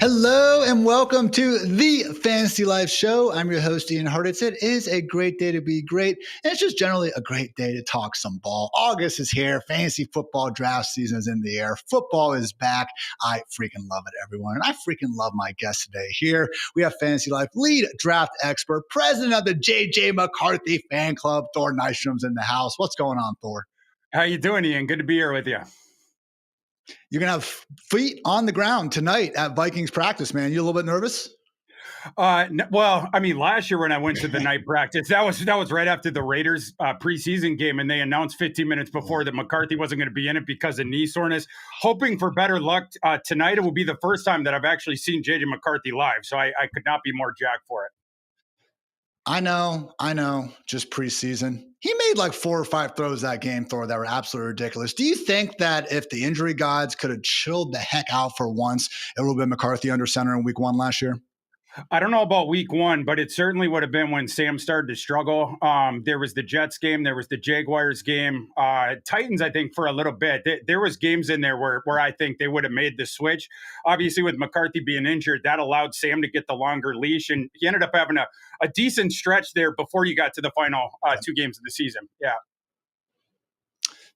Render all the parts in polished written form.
Hello and welcome to the Fantasy Life Show. I'm your host, Ian Hartitz. It is a great day to be great, and it's just generally a great day to talk some ball. August is here. Fantasy football draft season is in the air. Football is back. I freaking love it, everyone. And I freaking love my guest today. Here we have Fantasy Life lead draft expert, president of the JJ McCarthy fan club, Thor Nystrom's in the house. What's going on, Thor? How you doing, Ian? Good to be here with you. You're going to have feet on the ground tonight at Vikings practice, man. You a little bit nervous? Well, I mean, last year when I went to the night practice, that was right after the Raiders preseason game, and they announced 15 minutes before that McCarthy wasn't going to be in it because of knee soreness. Hoping for better luck tonight, it will be the first time that I've actually seen JJ McCarthy live, so I could not be more jacked for it. I know. Just preseason. He made like 4 or 5 throws that game, Thor, that were absolutely ridiculous. Do you think that if the injury gods could have chilled the heck out for once, it would have been McCarthy under center in week 1 last year? I don't know about week 1, but it certainly would have been when Sam started to struggle. There was the Jets game. There was the Jaguars game. Titans, I think, for a little bit. There was games in there where I think they would have made the switch. Obviously, with McCarthy being injured, that allowed Sam to get the longer leash, and he ended up having a decent stretch there before you got to the final 2 games of the season. Yeah.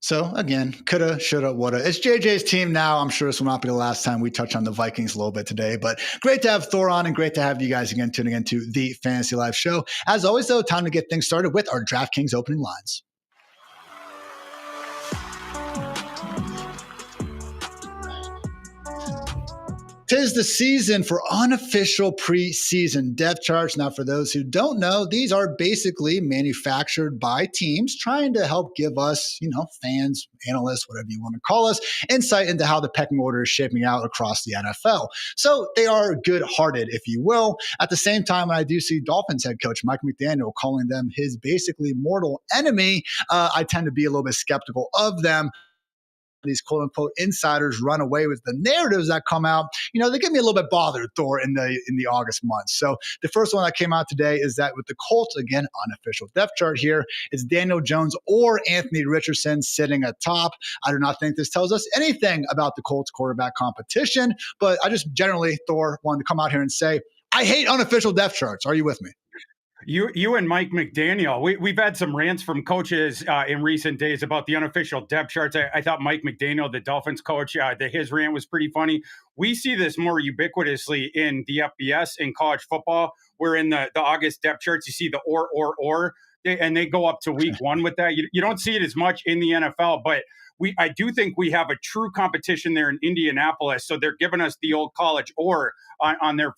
So, again, coulda, shoulda, woulda. It's JJ's team now. I'm sure this will not be the last time we touch on the Vikings a little bit today. But great to have Thor on and great to have you guys again tuning into the Fantasy Life Show. As always, though, time to get things started with our DraftKings opening lines. Tis the season for unofficial preseason depth charts. Now, for those who don't know, these are basically manufactured by teams trying to help give us, fans, analysts, whatever you want to call us, insight into how the pecking order is shaping out across the NFL. So they are good-hearted, if you will. At the same time, when I do see Dolphins head coach Mike McDaniel calling them his basically mortal enemy, I tend to be a little bit skeptical of them. These quote unquote insiders run away with the narratives that come out, they get me a little bit bothered, Thor, in the August month. So the first one that came out today is that with the Colts, again, unofficial depth chart here, it's Daniel Jones or Anthony Richardson sitting atop. I do not think this tells us anything about the Colts quarterback competition, but I just generally, Thor, wanted to come out here and say, I hate unofficial depth charts. Are you with me? You and Mike McDaniel, we've had some rants from coaches in recent days about the unofficial depth charts. I thought Mike McDaniel, the Dolphins coach, his rant was pretty funny. We see this more ubiquitously in the FBS in college football, where in the August depth charts, you see the or, and they go up to week 1 with that. You don't see it as much in the NFL, but I do think we have a true competition there in Indianapolis. So they're giving us the old college or on their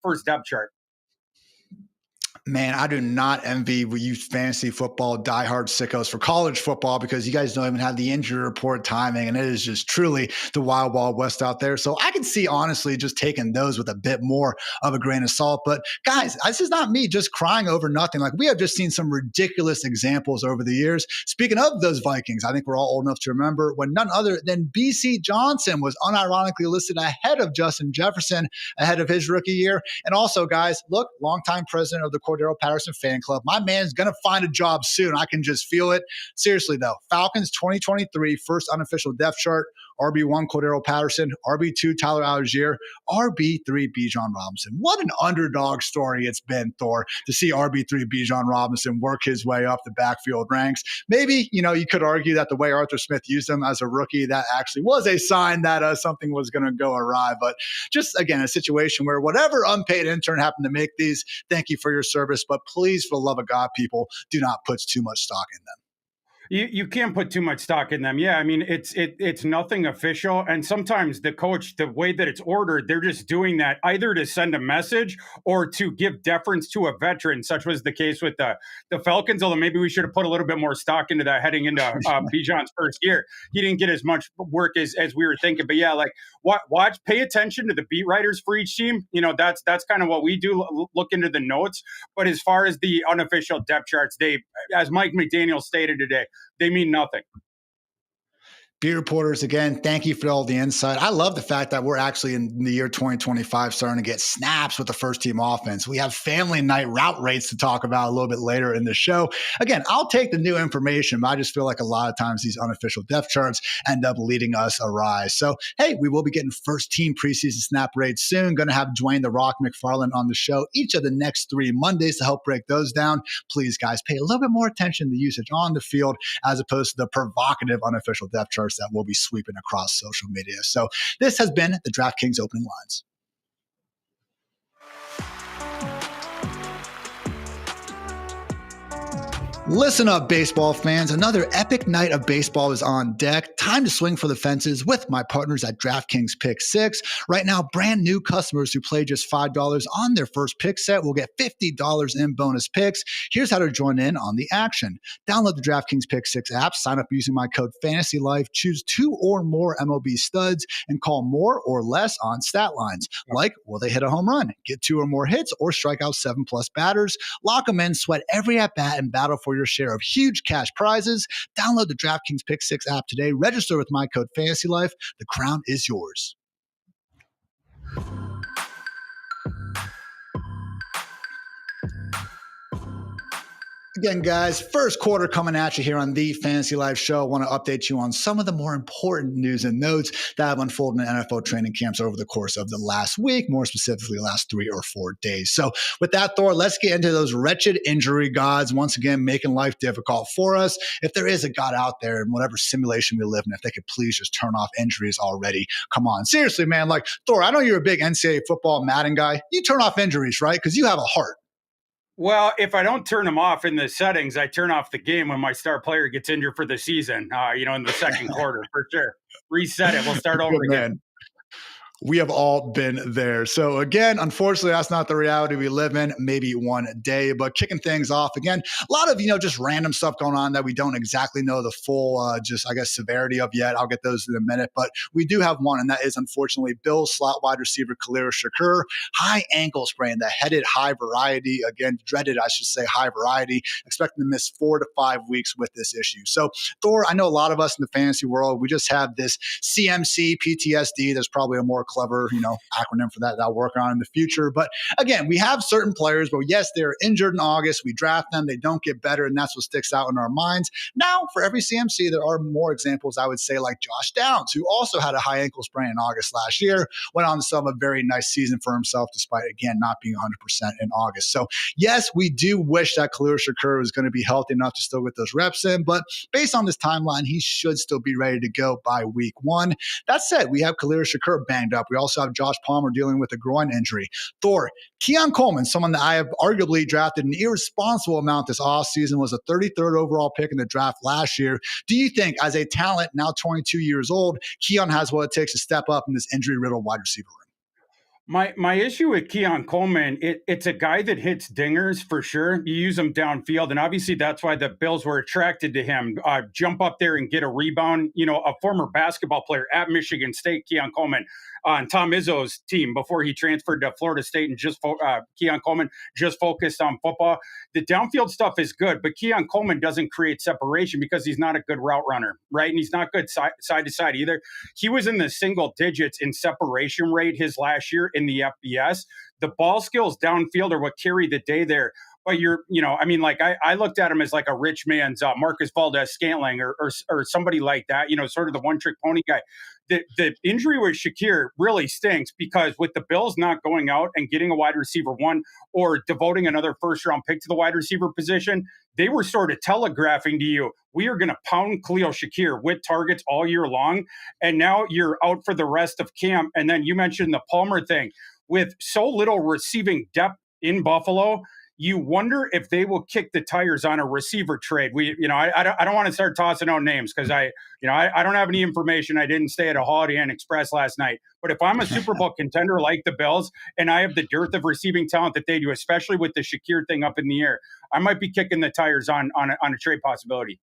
first depth chart. Man, I do not envy you fantasy football diehard sickos for college football because you guys don't even have the injury report timing, and it is just truly the wild, wild west out there. So I can see, honestly, just taking those with a bit more of a grain of salt. But guys, this is not me just crying over nothing. Like, we have just seen some ridiculous examples over the years. Speaking of those Vikings, I think we're all old enough to remember when none other than B.C. Johnson was unironically listed ahead of Justin Jefferson ahead of his rookie year. And also, guys, look, longtime president of the Cordero Patterson fan club. My man's going to find a job soon. I can just feel it. Seriously, though, Falcons 2023 first unofficial depth chart, RB1 Cordero Patterson, RB2 Tyler Algier, RB3 Bijan Robinson. What an underdog story it's been, Thor, to see RB3 Bijan Robinson work his way up the backfield ranks. Maybe, you could argue that the way Arthur Smith used him as a rookie, that actually was a sign that something was going to go awry. But just, again, a situation where whatever unpaid intern happened to make these, thank you for your service. But please, for the love of God, people, do not put too much stock in them. You can't put too much stock in them. Yeah, I mean, it's nothing official. And sometimes the coach, the way that it's ordered, they're just doing that either to send a message or to give deference to a veteran. Such was the case with the Falcons, although maybe we should have put a little bit more stock into that heading into Bijan's first year. He didn't get as much work as we were thinking. But yeah, like watch, pay attention to the beat writers for each team. That's kind of what we do, look into the notes. But as far as the unofficial depth charts, as Mike McDaniel stated today, they mean nothing. Beat reporters, again, thank you for all the insight. I love the fact that we're actually in the year 2025 starting to get snaps with the first team offense. We have family night route rates to talk about a little bit later in the show. Again, I'll take the new information, but I just feel like a lot of times these unofficial depth charts end up leading us awry. So, hey, we will be getting first team preseason snap rates soon. Going to have Dwayne "The Rock" McFarland on the show each of the next 3 Mondays to help break those down. Please, guys, pay a little bit more attention to the usage on the field as opposed to the provocative unofficial depth charts that will be sweeping across social media. So this has been the DraftKings Opening Lines. Listen up, baseball fans. Another epic night of baseball is on deck. Time to swing for the fences with my partners at DraftKings Pick 6. Right now, brand new customers who play just $5 on their first pick set will get $50 in bonus picks. Here's how to join in on the action. Download the DraftKings Pick 6 app, sign up using my code FANTASYLIFE, choose 2 or more MLB studs, and call more or less on stat lines. Like, will they hit a home run, get 2 or more hits, or strike out 7+ batters? Lock them in, sweat every at-bat, and battle for your share of huge cash prizes. Download the DraftKings Pick 6 app today. Register with my code FANTASYLIFE. The crown is yours. Again, guys, first quarter coming at you here on the Fantasy Life Show. I want to update you on some of the more important news and notes that have unfolded in NFL training camps over the course of the last week, more specifically the last 3 or 4 days. So with that, Thor, let's get into those wretched injury gods, once again, making life difficult for us. If there is a god out there in whatever simulation we live in, if they could please just turn off injuries already. Come on. Seriously, man. Like, Thor, I know you're a big NCAA football Madden guy. You turn off injuries, right? Because you have a heart. Well, if I don't turn them off in the settings, I turn off the game when my star player gets injured for the season, in the second quarter, for sure. Reset it. We'll start over again. We have all been there. So again, unfortunately, that's not the reality we live in. Maybe one day, but kicking things off again, a lot of, just random stuff going on that we don't exactly know the full, severity of yet. I'll get those in a minute, but we do have one, and that is unfortunately Bills slot wide receiver Khalil Shakir, high ankle sprain, the headed high variety, again, dreaded, I should say, high variety, expecting to miss 4 to 5 weeks with this issue. So Thor, I know a lot of us in the fantasy world, we just have this CMC PTSD. There's probably a more clever, acronym for that I'll work on in the future. But again, we have certain players, but yes, they're injured in August. We draft them. They don't get better, and that's what sticks out in our minds. Now, for every CMC, there are more examples, I would say, like Josh Downs, who also had a high ankle sprain in August last year, went on to sum a very nice season for himself, despite, again, not being 100% in August. So yes, we do wish that Khalil Shakir was going to be healthy enough to still get those reps in, but based on this timeline, he should still be ready to go by week 1. That said, we have Khalil Shakir banged up. We also have Josh Palmer dealing with a groin injury. Thor, Keon Coleman, someone that I have arguably drafted an irresponsible amount this offseason, was a 33rd overall pick in the draft last year. Do you think, as a talent, now 22 years old, Keon has what it takes to step up in this injury-riddled wide receiver room? My issue with Keon Coleman, it's a guy that hits dingers for sure. You use him downfield, and obviously that's why the Bills were attracted to him. Jump up there and get a rebound. A former basketball player at Michigan State, Keon Coleman, on Tom Izzo's team before he transferred to Florida State, and Keon Coleman just focused on football. The downfield stuff is good, but Keon Coleman doesn't create separation because he's not a good route runner, right? And he's not good side to side either. He was in the single digits in separation rate his last year in the FBS. The ball skills downfield are what carry the day there. But I looked at him as like a rich man's Marcus Valdez-Scantling or somebody like that, sort of the one-trick pony guy. The injury with Shakir really stinks because with the Bills not going out and getting a wide receiver 1 or devoting another first-round pick to the wide receiver position, they were sort of telegraphing to you, we are going to pound Khalil Shakir with targets all year long, and now you're out for the rest of camp. And then you mentioned the Palmer thing. With so little receiving depth in Buffalo, you wonder if they will kick the tires on a receiver trade. I don't want to start tossing out names because I don't have any information. I didn't stay at a Holiday Inn Express last night. But if I'm a Super Bowl contender like the Bills and I have the dearth of receiving talent that they do, especially with the Shakir thing up in the air, I might be kicking the tires on a trade possibility.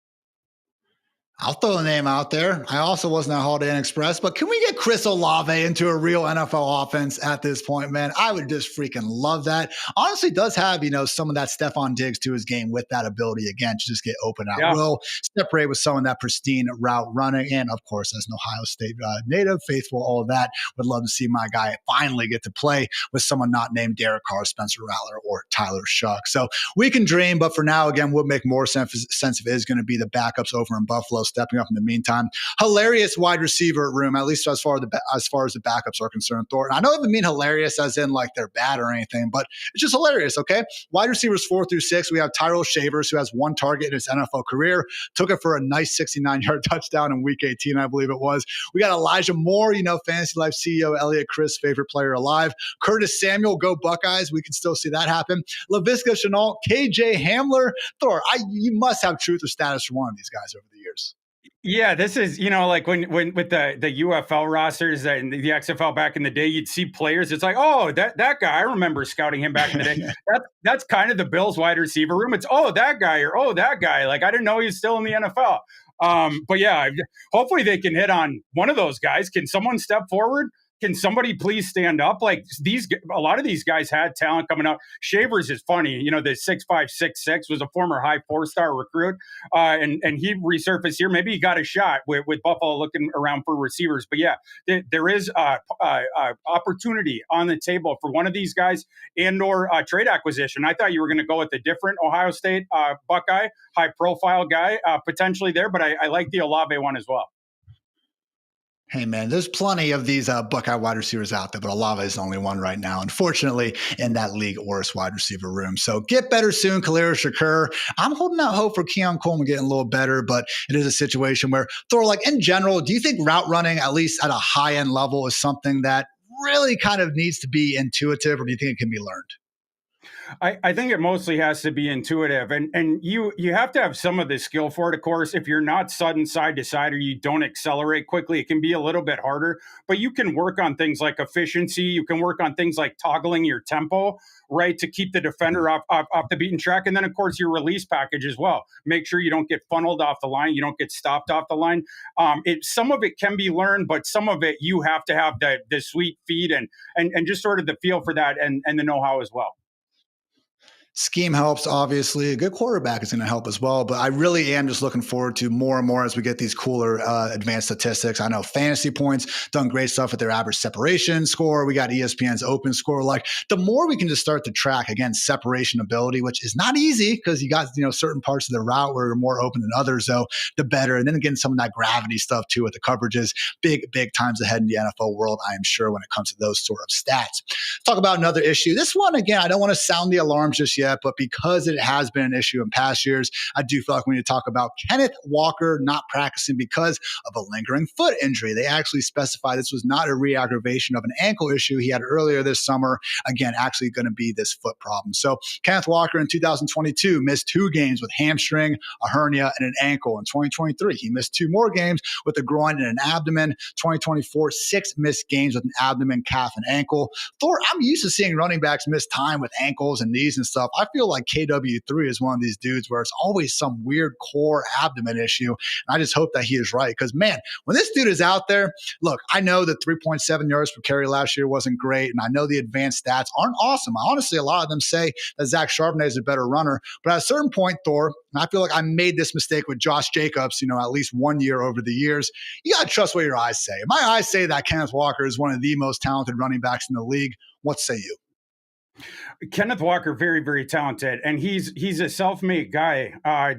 I'll throw a name out there. I also wasn't at Holiday Inn Express, but can we get Chris Olave into a real NFL offense at this point, man? I would just freaking love that. Honestly, does have, some of that Stephon Diggs to his game with that ability, again, to just get open out Yeah. will, separate with some of that pristine route running. And of course, as an Ohio State native, faithful, all of that, would love to see my guy finally get to play with someone not named Derek Carr, Spencer Rattler, or Tyler Shuck. So we can dream, but for now, again, would make more sense if it is going to be the backups over in Buffalo stepping up in the meantime. Hilarious wide receiver room, at least as far as the backups are concerned, Thor. And I don't even mean hilarious as in like they're bad or anything, but it's just hilarious, okay? Wide receivers 4 through 6, we have Tyrell Shavers, who has one target in his NFL career, took it for a nice 69-yard touchdown in week 18, I believe it was. We got Elijah Moore, Fantasy Life CEO Elliot Chris, favorite player alive. Curtis Samuel, go Buckeyes. We can still see that happen. Laviska Shenault, KJ Hamler. Thor, you must have truth or status for one of these guys over the years. Yeah, this is, like when with the UFL rosters and the XFL back in the day, you'd see players. It's like, oh, that guy, I remember scouting him back in the day. That's kind of the Bills wide receiver room. It's, oh, that guy, or oh, that guy. Like, I didn't know he's still in the NFL. But yeah, hopefully they can hit on one of those guys. Can someone step forward? Can somebody please stand up? Like a lot of these guys had talent coming up. Shavers is funny. The 6'5", 6'6" was a former high 4-star recruit. And he resurfaced here. Maybe he got a shot with Buffalo looking around for receivers. But yeah, there is opportunity on the table for one of these guys and or trade acquisition. I thought you were going to go with a different Ohio State Buckeye, high profile guy potentially there, but I like the Olave one as well. Hey, man, there's plenty of these Buckeye wide receivers out there, but Olave is the only one right now, unfortunately, in that league worst wide receiver room. So get better soon, Khalil Shakir. I'm holding out hope for Keon Coleman getting a little better, but it is a situation where, Thor, like in general, do you think route running, at least at a high-end level, is something that really kind of needs to be intuitive, or do you think it can be learned? I think it mostly has to be intuitive, and you have to have some of the skill for it. Of course, if you're not sudden side to side or you don't accelerate quickly, it can be a little bit harder. But you can work on things like efficiency. You can work on things like toggling your tempo, right, to keep the defender off the beaten track. And then, of course, your release package as well. Make sure you don't get funneled off the line. You don't get stopped off the line. Some of it can be learned, but some of it you have to have the sweet feet and just sort of the feel for that and the know-how as well. Scheme helps, obviously. A good quarterback is going to help as well. But I really am just looking forward to more and more as we get these cooler advanced statistics. I know Fantasy Points done great stuff with their average separation score. We got ESPN's open score. Like the more we can just start to track, again, separation ability, which is not easy because you got certain parts of the route where you're more open than others, though, the better. And then again, some of that gravity stuff too with the coverages, big times ahead in the NFL world, I am sure, when it comes to those sort of stats. Talk about another issue. This one, again, I don't want to sound the alarms just yet, but because it has been an issue in past years, I do feel like we need to talk about Kenneth Walker not practicing because of a lingering foot injury. They actually specify this was not a re-aggravation of an ankle issue he had earlier this summer. Again, actually going to be this foot problem. So Kenneth Walker in 2022 missed 2 games with hamstring, a hernia, and an ankle. In 2023, he missed 2 more games with a groin and an abdomen. 2024, 6 missed games with an abdomen, calf, and ankle. Thor, I'm used to seeing running backs miss time with ankles and knees and stuff. I feel like KW3 is one of these dudes where it's always some weird core abdomen issue. And I just hope that he is right. Because, man, when this dude is out there, look, I know that 3.7 yards per carry last year wasn't great. And I know the advanced stats aren't awesome. Honestly, a lot of them say that Zach Charbonnet is a better runner. But at a certain point, Thor, and I feel like I made this mistake with Josh Jacobs, at least one year over the years. You got to trust what your eyes say. My eyes say that Kenneth Walker is one of the most talented running backs in the league. What say you? Kenneth Walker, very, very talented. And he's a self-made guy.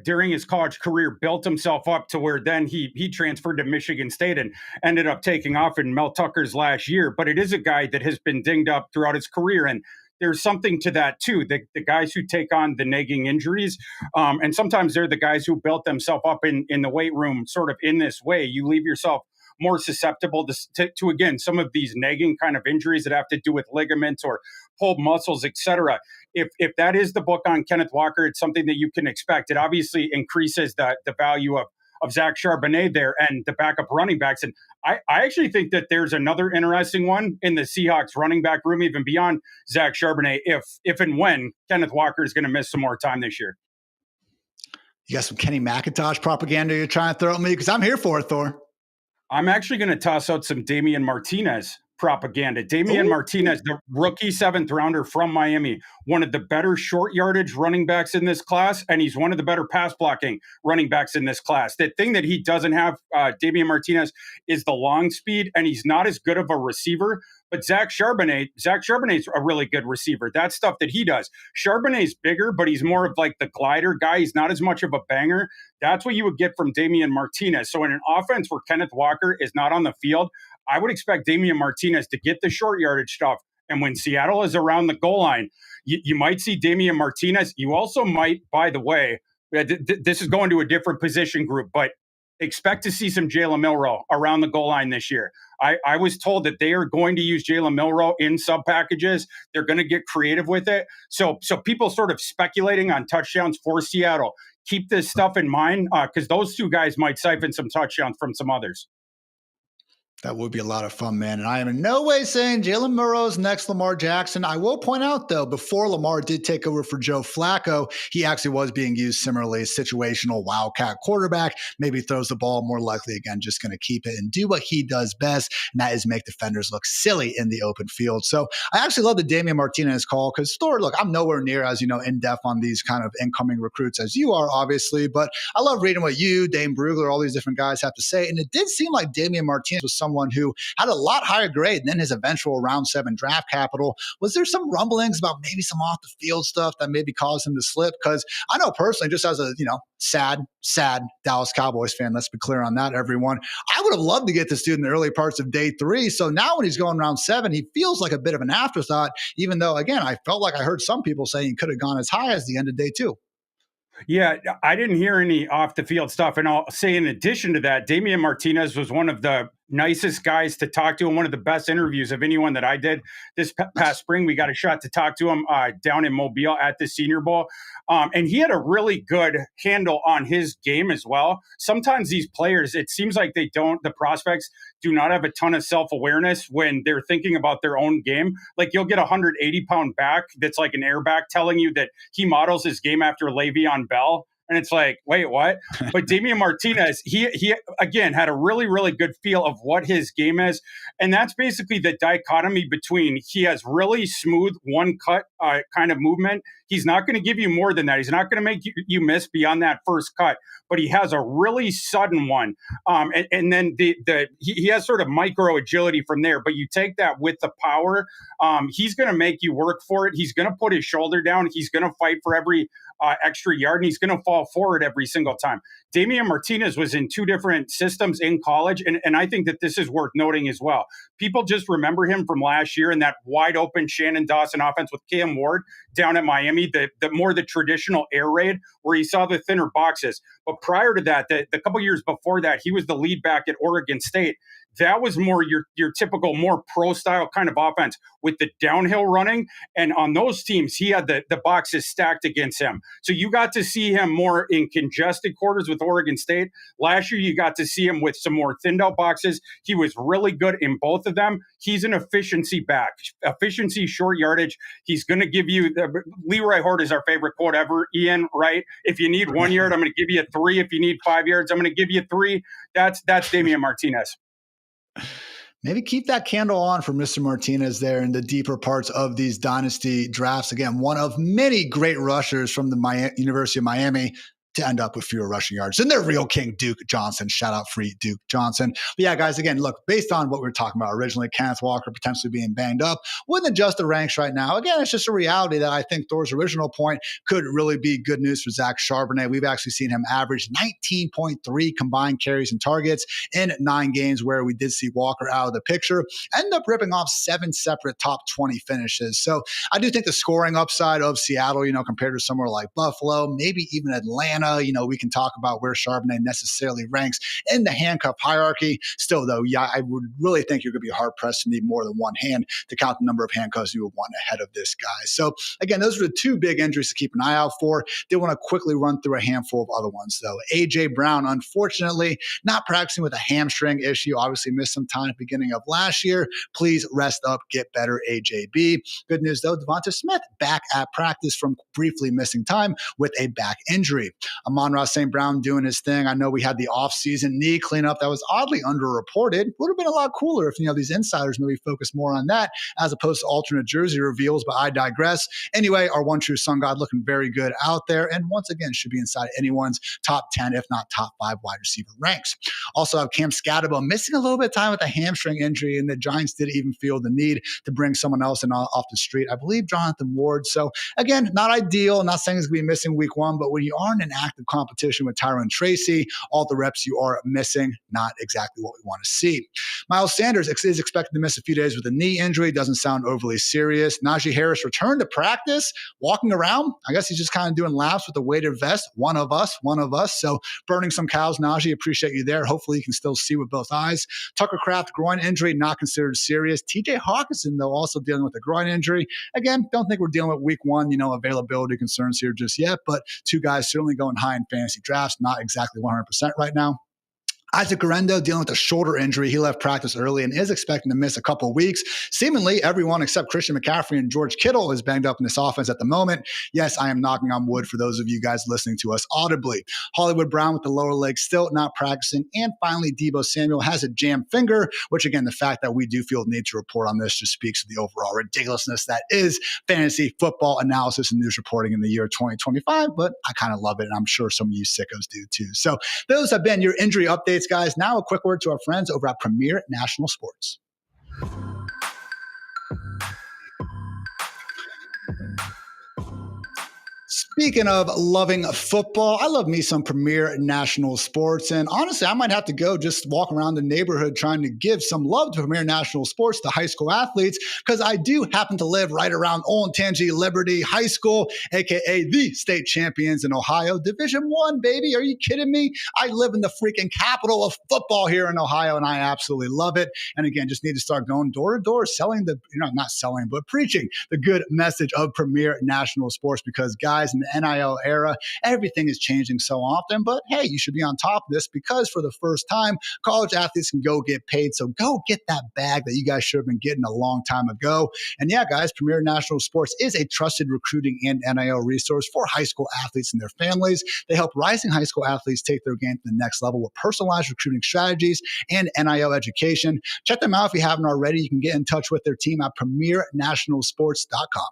During his college career, built himself up to where then he transferred to Michigan State and ended up taking off in Mel Tucker's last year. But it is a guy that has been dinged up throughout his career. And there's something to that too. The guys who take on the nagging injuries, and sometimes they're the guys who built themselves up in the weight room sort of in this way. You leave yourself more susceptible to again, some of these nagging kind of injuries that have to do with ligaments or pulled muscles, etc. If that is the book on Kenneth Walker, it's something that you can expect. It obviously increases the value of Zach Charbonnet there and the backup running backs. And I actually think that there's another interesting one in the Seahawks running back room, even beyond Zach Charbonnet, if and when Kenneth Walker is going to miss some more time this year. You got some Kenny McIntosh propaganda you're trying to throw at me? Because I'm here for it, Thor. I'm actually going to toss out some Damian Martinez propaganda. Damian Ooh. Martinez, the rookie seventh rounder from Miami, one of the better short yardage running backs in this class, and he's one of the better pass blocking running backs in this class. The thing that he doesn't have, Damian Martinez, is the long speed, and he's not as good of a receiver. But Zach Charbonnet's a really good receiver. That's stuff that he does. Charbonnet's bigger, but he's more of like the glider guy. He's not as much of a banger. That's what you would get from Damian Martinez. So in an offense where Kenneth Walker is not on the field, I would expect Damian Martinez to get the short yardage stuff. And when Seattle is around the goal line, you might see Damian Martinez. You also might, by the way, this is going to a different position group, but expect to see some Jalen Milroe around the goal line this year. I was told that they are going to use Jalen Milroe in sub packages. They're going to get creative with it. So people sort of speculating on touchdowns for Seattle. Keep this stuff in mind because those two guys might siphon some touchdowns from some others. That would be a lot of fun, man. And I am in no way saying Jalen Milroe's next Lamar Jackson. I will point out, though, before Lamar did take over for Joe Flacco, he actually was being used similarly, situational wildcat quarterback. Maybe throws the ball, more likely, again, just going to keep it and do what he does best, and that is make defenders look silly in the open field. So I actually love the Damian Martinez call because, Thor, look, I'm nowhere near as, in depth on these kind of incoming recruits as you are, obviously, but I love reading what you, Dane Brugler, all these different guys have to say. And it did seem like Damian Martinez was someone who had a lot higher grade than his eventual round 7 draft capital. Was there some rumblings about maybe some off the field stuff that maybe caused him to slip? Because I know personally, just as a, sad Dallas Cowboys fan, let's be clear on that, everyone, I would have loved to get this dude in the early parts of day 3. So now when he's going round 7, he feels like a bit of an afterthought, even though, again, I felt like I heard some people saying he could have gone as high as the end of day 2. Yeah, I didn't hear any off the field stuff. And I'll say, in addition to that, Damian Martinez was one of the nicest guys to talk to and one of the best interviews of anyone that I did this past spring. We got a shot to talk to him down in Mobile at the Senior Bowl. And he had a really good handle on his game as well. Sometimes these players, it seems like the prospects do not have a ton of self-awareness when they're thinking about their own game. Like you'll get a 180-pound back that's like an airback telling you that he models his game after Le'Veon Bell. And it's like, wait, what? But Damian Martinez, he again had a really, really good feel of what his game is. And that's basically the dichotomy between he has really smooth one cut kind of movement. He's not going to give you more than that. He's not going to make you miss beyond that first cut, but he has a really sudden one. And then he has sort of micro agility from there, but you take that with the power. He's going to make you work for it. He's going to put his shoulder down. He's going to fight for every extra yard, and he's going to fall forward every single time. Damian Martinez was in 2 different systems in college, and I think that this is worth noting as well. People just remember him from last year in that wide open Shannon Dawson offense with Cam Ward down at Miami, the traditional air raid where he saw the thinner boxes. But prior to that, the couple years before that, he was the lead back at Oregon State. That was more your typical, more pro-style kind of offense with the downhill running. And on those teams, he had the boxes stacked against him. So you got to see him more in congested quarters with Oregon State. Last year, you got to see him with some more thinned out boxes. He was really good in both of them. He's an efficiency back, efficiency, short yardage. He's going to give you Leroy Hort is our favorite quote ever. Ian, right? If you need 1 yard, I'm going to give you 3. If you need 5 yards, I'm going to give you 3. That's Damian Martinez. Maybe keep that candle on for Mr. Martinez there in the deeper parts of these dynasty drafts. Again, one of many great rushers from the University of Miami to end up with fewer rushing yards than their real king, Duke Johnson. Shout out free Duke Johnson. But yeah, guys, again, look, based on what we were talking about originally, Kenneth Walker potentially being banged up, wouldn't adjust the ranks right now. Again, it's just a reality that I think Thor's original point could really be good news for Zach Charbonnet. We've actually seen him average 19.3 combined carries and targets in 9 games where we did see Walker out of the picture, end up ripping off 7 separate top 20 finishes. So I do think the scoring upside of Seattle, compared to somewhere like Buffalo, maybe even Atlanta, we can talk about where Charbonnet necessarily ranks in the handcuff hierarchy. Still, though, yeah, I would really think you're going to be hard-pressed to need more than one hand to count the number of handcuffs you would want ahead of this guy. So, again, those are the 2 big injuries to keep an eye out for. Did want to quickly run through a handful of other ones, though. A.J. Brown, unfortunately, not practicing with a hamstring issue. Obviously missed some time at the beginning of last year. Please rest up, get better, AJB. Good news, though, Devonta Smith back at practice from briefly missing time with a back injury. Amon-Ra St. Brown doing his thing. I know we had the offseason knee cleanup that was oddly underreported. Would have been a lot cooler if, these insiders maybe focused more on that as opposed to alternate jersey reveals, but I digress. Anyway, our one true sun god looking very good out there, and once again should be inside anyone's top 10, if not top 5 wide receiver ranks. Also have Cam Scatterbo missing a little bit of time with a hamstring injury, and the Giants didn't even feel the need to bring someone else in off the street. I believe Jonathan Ward. So again, not ideal. Not saying he's going to be missing week 1, but when you are in an active competition with Tyrone Tracy, all the reps you are missing, not exactly what we want to see. Miles Sanders is expected to miss a few days with a knee injury. Doesn't sound overly serious. Najee Harris returned to practice, walking around. I guess he's just kind of doing laps with a weighted vest. One of us. So burning some cows, Najee. Appreciate you there. Hopefully you can still see with both eyes. Tucker Kraft, groin injury, not considered serious. TJ Hawkinson, though, also dealing with a groin injury. Again, don't think we're dealing with week 1, availability concerns here just yet, but 2 guys certainly going high in fantasy drafts, not exactly 100% right now. Isaac Guerrero dealing with a shoulder injury. He left practice early and is expecting to miss a couple of weeks. Seemingly, everyone except Christian McCaffrey and George Kittle is banged up in this offense at the moment. Yes, I am knocking on wood for those of you guys listening to us audibly. Hollywood Brown with the lower leg still not practicing. And finally, Deebo Samuel has a jammed finger, which again, the fact that we do feel the need to report on this just speaks to the overall ridiculousness that is fantasy football analysis and news reporting in the year 2025. But I kind of love it, and I'm sure some of you sickos do too. So those have been your injury updates, guys. Now a quick word to our friends over at Premier National Sports. Speaking of loving football, I love me some Premier National Sports. And honestly, I might have to go just walk around the neighborhood trying to give some love to Premier National Sports to high school athletes, because I do happen to live right around Olentangy Liberty High School, aka the state champions in Ohio. Division I, baby. Are you kidding me? I live in the freaking capital of football here in Ohio, and I absolutely love it. And again, just need to start going door to door, selling not selling, but preaching the good message of Premier National Sports, because guys, in the NIL era, everything is changing so often. But hey, you should be on top of this, because for the first time, college athletes can go get paid. So go get that bag that you guys should have been getting a long time ago. And yeah, guys, Premier National Sports is a trusted recruiting and NIL resource for high school athletes and their families. They help rising high school athletes take their game to the next level with personalized recruiting strategies and NIL education. Check them out if you haven't already. You can get in touch with their team at premiernationalsports.com.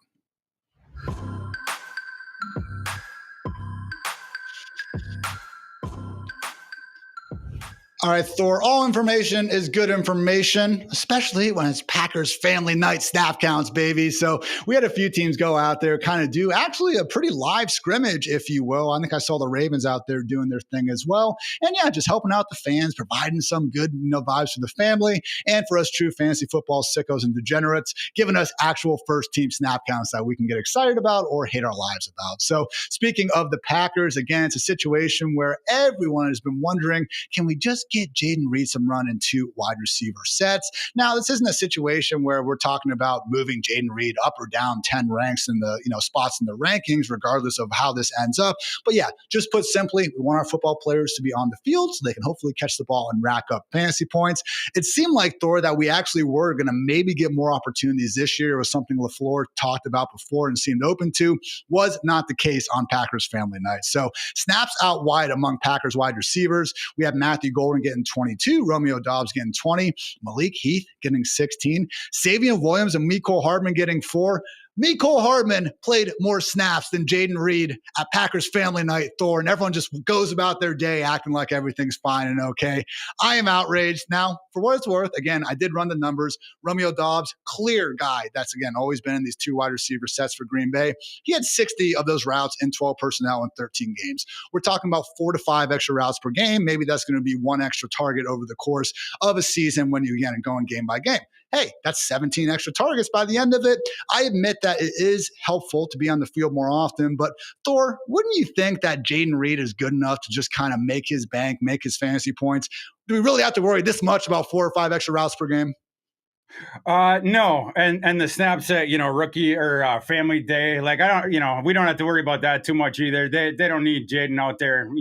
All right, Thor, all information is good information, especially when it's Packers family night snap counts, baby. So we had a few teams go out there, kind of do actually a pretty live scrimmage, if you will. I think I saw the Ravens out there doing their thing as well. And yeah, just helping out the fans, providing some good vibes for the family, and for us true fantasy football sickos and degenerates, giving us actual first team snap counts that we can get excited about or hate our lives about. So speaking of the Packers, again, it's a situation where everyone has been wondering, can we just get Jaden Reed some run in 2 wide receiver sets? Now, this isn't a situation where we're talking about moving Jaden Reed up or down 10 ranks in the spots in the rankings, regardless of how this ends up. But yeah, just put simply, we want our football players to be on the field so they can hopefully catch the ball and rack up fantasy points. It seemed like, Thor, that we actually were going to maybe get more opportunities this year. It was something LaFleur talked about before and seemed open to. Was not the case on Packers family night. So snaps out wide among Packers wide receivers. We have Matthew Golden getting 22, Romeo Doubs getting 20, Malik Heath getting 16, Savion Williams and Mecole Hardman getting 4. Mecole Hardman played more snaps than Jaden Reed at Packers family night, Thor, and everyone just goes about their day acting like everything's fine and okay. I am outraged. Now, for what it's worth, again, I did run the numbers. Romeo Doubs, clear guy. That's, again, always been in these 2 wide receiver sets for Green Bay. He had 60 of those routes in 12 personnel in 13 games. We're talking about 4 to 5 extra routes per game. Maybe that's going to be 1 extra target over the course of a season when you, again, are going game by game. Hey, that's 17 extra targets by the end of it. I admit that it is helpful to be on the field more often, but Thor, wouldn't you think that Jaden Reed is good enough to just kind of make his bank, make his fantasy points? Do we really have to worry this much about 4 or 5 extra routes per game? No, and the snaps at rookie or family day, like I don't, we don't have to worry about that too much either. They don't need Jaden out there,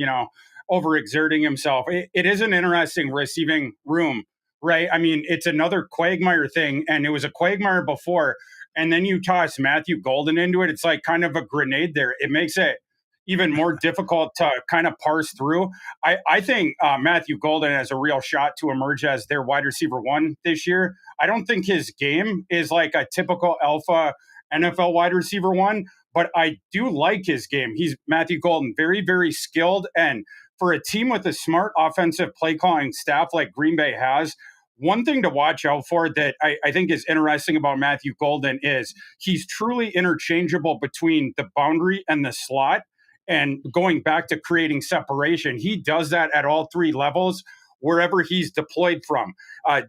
overexerting himself. It is an interesting receiving room, right? I mean, it's another quagmire thing, and it was a quagmire before, and then you toss Matthew Golden into it. It's like kind of a grenade there. It makes it even more difficult to kind of parse through. I think Matthew Golden has a real shot to emerge as their wide receiver one this year. I don't think his game is like a typical alpha NFL wide receiver one, but I do like his game. He's Matthew Golden, very, very skilled. And for a team with a smart offensive play calling staff like Green Bay has, one thing to watch out for that I think is interesting about Matthew Golden is he's truly interchangeable between the boundary and the slot. And going back to creating separation, he does that at all three levels wherever he's deployed from.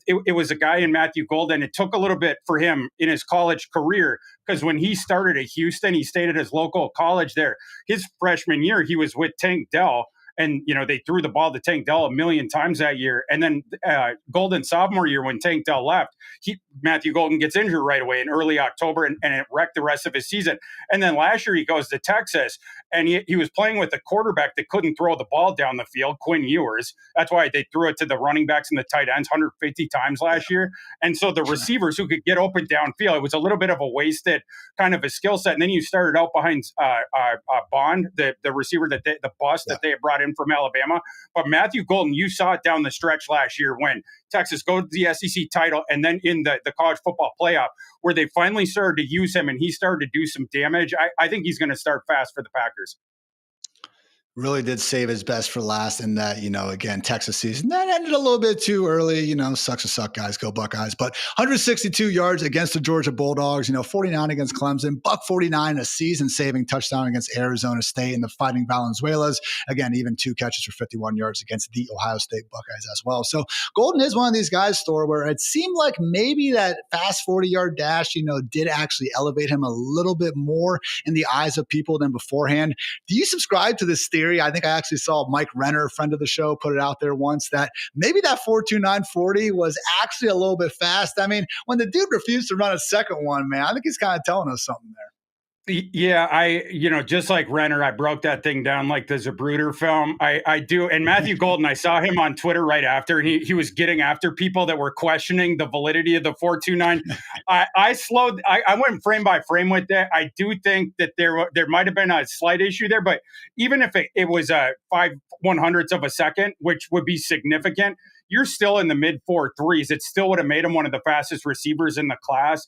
It was a guy in Matthew Golden. It took a little bit for him in his college career because when he started at Houston, he stayed at his local college there. His freshman year, he was with Tank Dell. And, they threw the ball to Tank Dell a million times that year. And then Golden sophomore year, when Tank Dell left, Matthew Golden gets injured right away in early October, and it wrecked the rest of his season. And then last year he goes to Texas, and he was playing with a quarterback that couldn't throw the ball down the field, Quinn Ewers. That's why they threw it to the running backs and the tight ends 150 times last year. And so the receivers who could get open downfield, it was a little bit of a wasted kind of a skill set. And then you started out behind Bond, the receiver that the bust that they had brought in from Alabama. But Matthew Golden, you saw it down the stretch last year when Texas go to the SEC title and then in the college football playoff where they finally started to use him and he started to do some damage. I think he's going to start fast for the Packers. Really did save his best for last in that, again, Texas season. That ended a little bit too early. Sucks to suck, guys. Go Buckeyes. But 162 yards against the Georgia Bulldogs, 49 against Clemson, $149, a season-saving touchdown against Arizona State and the Fighting Valenzuelas. Again, even 2 catches for 51 yards against the Ohio State Buckeyes as well. So Golden is one of these guys, Thor, where it seemed like maybe that fast 40-yard dash, did actually elevate him a little bit more in the eyes of people than beforehand. Do you subscribe to this theory? I think I actually saw Mike Renner, a friend of the show, put it out there once that maybe that 4.2940 was actually a little bit fast. I mean, when the dude refused to run a second one, man, I think he's kind of telling us something there. Yeah, just like Renner, I broke that thing down like the Zapruder film. I do. And Matthew Golden, I saw him on Twitter right after, and he was getting after people that were questioning the validity of the 4.29. I went frame by frame with that. I do think that there might have been a slight issue there, but even if it was a 5/100ths of a second, which would be significant, you're still in the mid 4.3s. It still would have made him one of the fastest receivers in the class.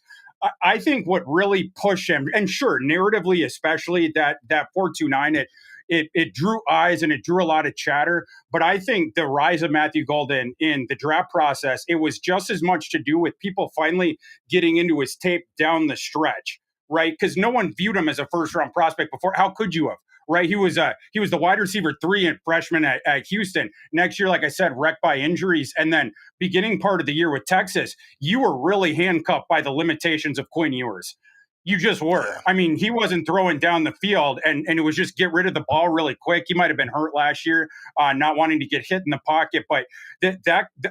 I think what really pushed him, and sure, narratively, especially that 4.29, it drew eyes and it drew a lot of chatter. But I think the rise of Matthew Golden in the draft process, it was just as much to do with people finally getting into his tape down the stretch, right? Because no one viewed him as a first-round prospect before. How could you have? Right, he was the wide receiver 3 and freshman at Houston. Next year, like I said, wrecked by injuries, and then beginning part of the year with Texas, you were really handcuffed by the limitations of Quinn Ewers. You just were. I mean, he wasn't throwing down the field, and it was just get rid of the ball really quick. He might have been hurt last year, not wanting to get hit in the pocket, but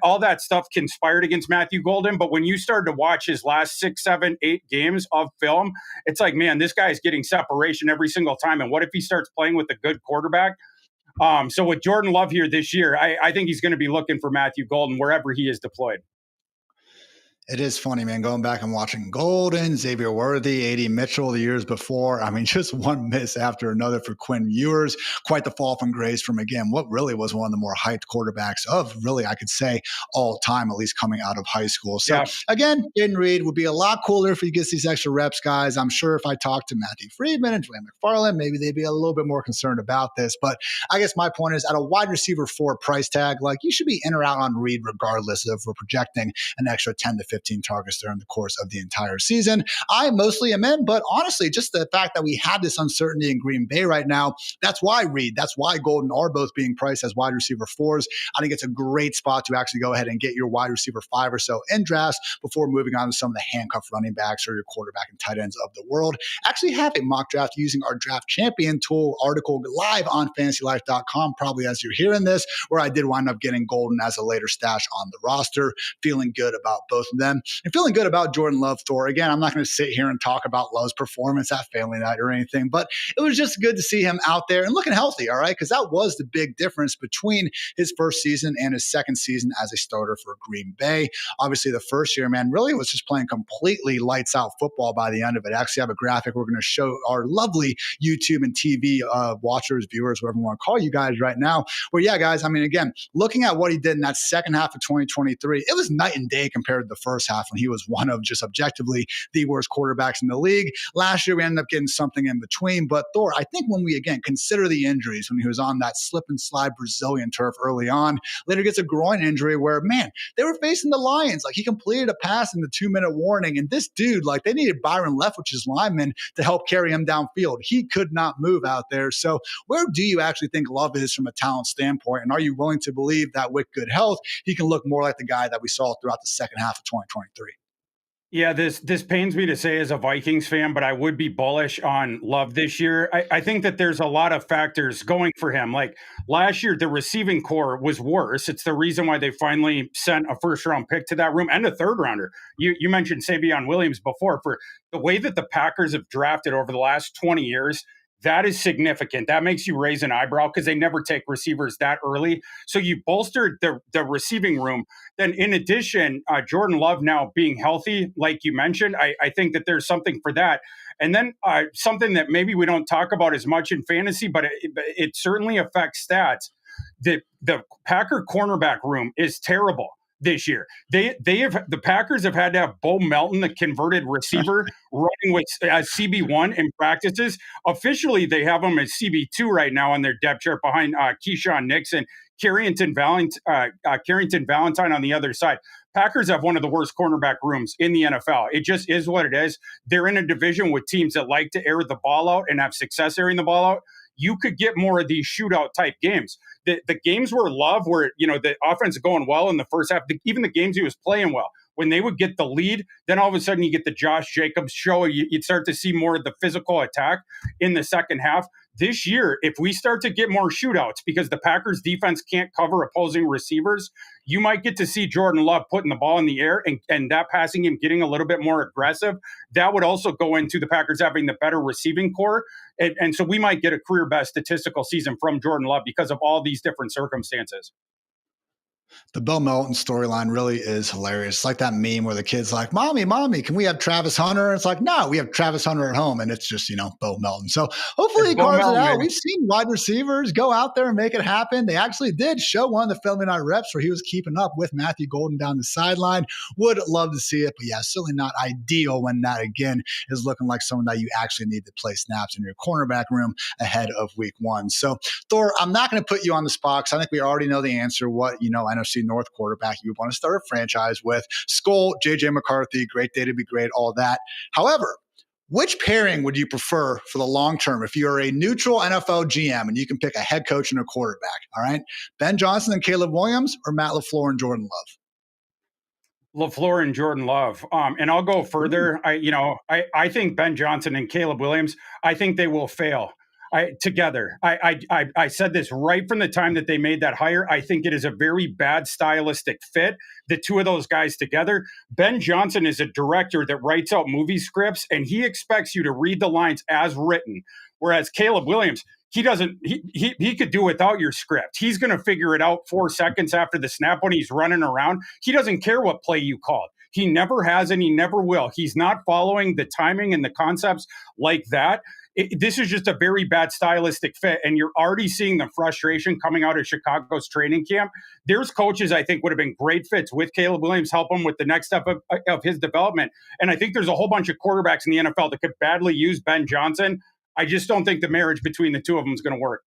all that stuff conspired against Matthew Golden. But when you started to watch his last 6, 7, 8 games of film, it's like, man, this guy is getting separation every single time. And what if he starts playing with a good quarterback? So with Jordan Love here this year, I think he's going to be looking for Matthew Golden wherever he is deployed. It is funny, man, going back and watching Golden, Xavier Worthy, A.D. Mitchell the years before. I mean, just one miss after another for Quinn Ewers. Quite the fall from grace from, again, what really was one of the more hyped quarterbacks of really, I could say, all time, at least coming out of high school. So, Again, Jaden Reed would be a lot cooler if he gets these extra reps, guys. I'm sure if I talked to Matthew Friedman and Dwayne McFarland, maybe they'd be a little bit more concerned about this. But I guess my point is, at a wide receiver 4 price tag, like, you should be in or out on Reed regardless if we're projecting an extra 10 to 15 targets during the course of the entire season. I mostly am in, but honestly, just the fact that we had this uncertainty in Green Bay right now, that's why Reed, that's why Golden are both being priced as wide receiver 4s. I think it's a great spot to actually go ahead and get your wide receiver 5 or so in drafts before moving on to some of the handcuffed running backs or your quarterback and tight ends of the world. Actually have a mock draft using our draft champion tool article live on fantasylife.com, probably as you're hearing this, where I did wind up getting Golden as a later stash on the roster. Feeling good about both of them. them, and feeling good about Jordan Love, Thor. Again, I'm not going to sit here and talk about Love's performance at family night or anything, but it was just good to see him out there and looking healthy, all right? Because that was the big difference between his first season and his second season as a starter for Green Bay. Obviously, the first year, man, really was just playing completely lights out football by the end of it. I actually have a graphic we're going to show our lovely YouTube and TV watchers, viewers, whatever you want to call you guys right now. Where, yeah, guys, I mean, again, looking at what he did in that second half of 2023, it was night and day compared to the first half when he was one of just objectively the worst quarterbacks in the league. Last year, we ended up getting something in between. But Thor, I think when we, again, consider the injuries, when he was on that slip and slide Brazilian turf early on, later gets a groin injury where, man, they were facing the Lions. Like, he completed a pass in the 2-minute warning. And this dude, like, they needed Byron Leftwich's lineman to help carry him downfield. He could not move out there. So where do you actually think Love is from a talent standpoint? And are you willing to believe that with good health, he can look more like the guy that we saw throughout the second half of 2023? Yeah, this pains me to say as a Vikings fan, but I would be bullish on Love this year. I think that there's a lot of factors going for him. Like last year, the receiving core was worse. It's the reason why they finally sent a first-round pick to that room and a third-rounder. You mentioned Savion Williams before. For the way that the Packers have drafted over the last 20 years, that is significant. That makes you raise an eyebrow because they never take receivers that early. So you bolstered the receiving room. Then in addition, Jordan Love now being healthy, like you mentioned, I think that there's something for that. And then something that maybe we don't talk about as much in fantasy, but it certainly affects stats. The Packer cornerback room is terrible this year. The Packers have had to have Bo Melton, the converted receiver, running with CB1 in practices. Officially, they have him as CB2 right now on their depth chart behind Keyshawn Nixon, Carrington Valentine on the other side. Packers have one of the worst cornerback rooms in the NFL. It just is what it is. They're in a division with teams that like to air the ball out and have success airing the ball out. You could get more of these shootout type games. The games where Love, where the offense is going well in the first half, even the games he was playing well, when they would get the lead, then all of a sudden you get the Josh Jacobs show. You'd start to see more of the physical attack in the second half. This year, if we start to get more shootouts because the Packers defense can't cover opposing receivers, you might get to see Jordan Love putting the ball in the air and that passing game getting a little bit more aggressive. That would also go into the Packers having the better receiving core. And so we might get a career best statistical season from Jordan Love because of all these different circumstances. The Bo Melton storyline really is hilarious. It's like that meme where the kid's like, Mommy, can we have Travis Hunter? And it's like, no, we have Travis Hunter at home. And it's just, Bo Melton. So hopefully he carves it out. We've seen wide receivers go out there and make it happen. They actually did show one of the family night reps where he was keeping up with Matthew Golden down the sideline. Would love to see it. But yeah, certainly not ideal when that, again, is looking like someone that you actually need to play snaps in your cornerback room ahead of week 1. So, Thor, I'm not going to put you on the spot because I think we already know the answer. What, NFC North quarterback you would want to start a franchise with. Skull, JJ McCarthy, great day to be great, all that. However, which pairing would you prefer for the long term if you're a neutral NFL GM and you can pick a head coach and a quarterback? All right. Ben Johnson and Caleb Williams or Matt LaFleur and Jordan Love? LaFleur and Jordan Love. And I'll go further. I think Ben Johnson and Caleb Williams, I think they will fail. Together. I said this right from the time that they made that hire. I think it is a very bad stylistic fit, the two of those guys together. Ben Johnson is a director that writes out movie scripts, and he expects you to read the lines as written. Whereas Caleb Williams, he doesn't. He could do without your script. He's going to figure it out 4 seconds after the snap when he's running around. He doesn't care what play you called. He never has and he never will. He's not following the timing and the concepts like that. This is just a very bad stylistic fit, and you're already seeing the frustration coming out of Chicago's training camp. There's coaches I think would have been great fits with Caleb Williams, help him with the next step of his development. And I think there's a whole bunch of quarterbacks in the NFL that could badly use Ben Johnson. I just don't think the marriage between the two of them is going to work.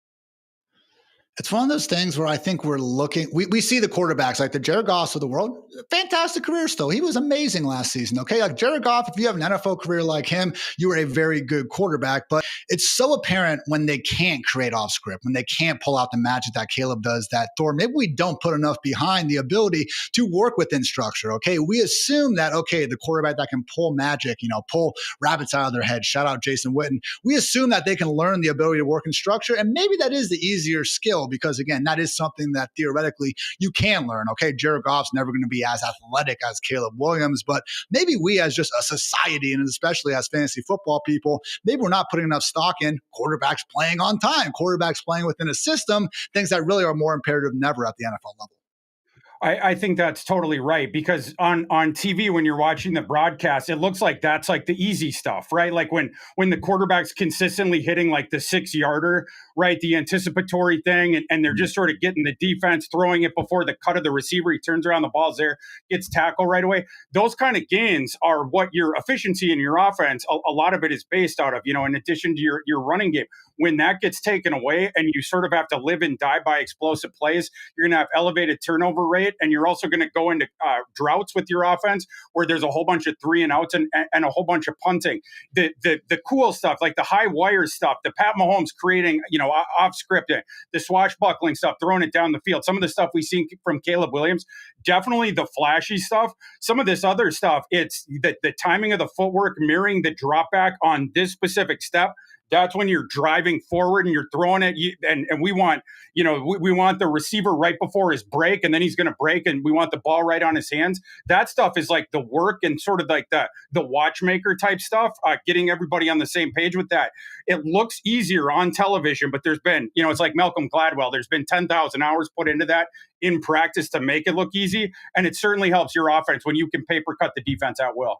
It's one of those things where I think we're looking, we see the quarterbacks like the Jared Goffs of the world, fantastic career still. He was amazing last season. Okay. Like Jared Goff, if you have an NFL career like him, you are a very good quarterback, but it's so apparent when they can't create off script, when they can't pull out the magic that Caleb does, that Thor, maybe we don't put enough behind the ability to work within structure. Okay. We assume that, okay, the quarterback that can pull magic, pull rabbits out of their head, shout out Jason Witten. We assume that they can learn the ability to work in structure. And maybe that is the easier skill. skill, because again, that is something that theoretically you can learn. Okay, Jared Goff's never going to be as athletic as Caleb Williams, but maybe we as just a society, and especially as fantasy football people, maybe we're not putting enough stock in quarterbacks playing on time, quarterbacks playing within a system, things that really are more imperative than ever at the NFL level. I think that's totally right, because on TV, when you're watching the broadcast, it looks like that's like the easy stuff, right? Like when the quarterback's consistently hitting like the 6-yarder, right? The anticipatory thing, and they're just sort of getting the defense, throwing it before the cut of the receiver. He turns around, the ball's there, gets tackled right away. Those kind of gains are what your efficiency in your offense, a lot of it is based out of, in addition to your running game. When that gets taken away and you sort of have to live and die by explosive plays, you're going to have elevated turnover rate, and you're also going to go into droughts with your offense where there's a whole bunch of 3 and outs and a whole bunch of punting. The cool stuff, like the high wire stuff, the Pat Mahomes creating, off script, the swashbuckling stuff, throwing it down the field. Some of the stuff we've seen from Caleb Williams, definitely the flashy stuff. Some of this other stuff, it's the timing of the footwork, mirroring the drop back on this specific step. That's when you're driving forward and you're throwing it. And we want, we want the receiver right before his break, and then he's going to break, and we want the ball right on his hands. That stuff is like the work and sort of like the watchmaker type stuff, getting everybody on the same page with that. It looks easier on television, but there's been, it's like Malcolm Gladwell. There's been 10,000 hours put into that in practice to make it look easy. And it certainly helps your offense when you can paper cut the defense at will.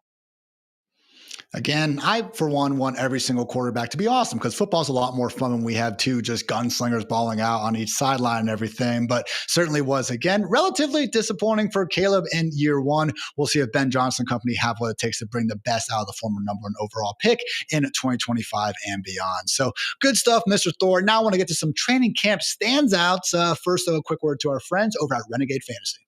Again, I, for one, want every single quarterback to be awesome, because football's a lot more fun when we have two just gunslingers balling out on each sideline and everything. But certainly was, again, relatively disappointing for Caleb in year one. We'll see if Ben Johnson and company have what it takes to bring the best out of the former number 1 overall pick in 2025 and beyond. So good stuff, Mr. Thor. Now I want to get to some training camp standouts. First, a quick word to our friends over at Renegade Fantasy.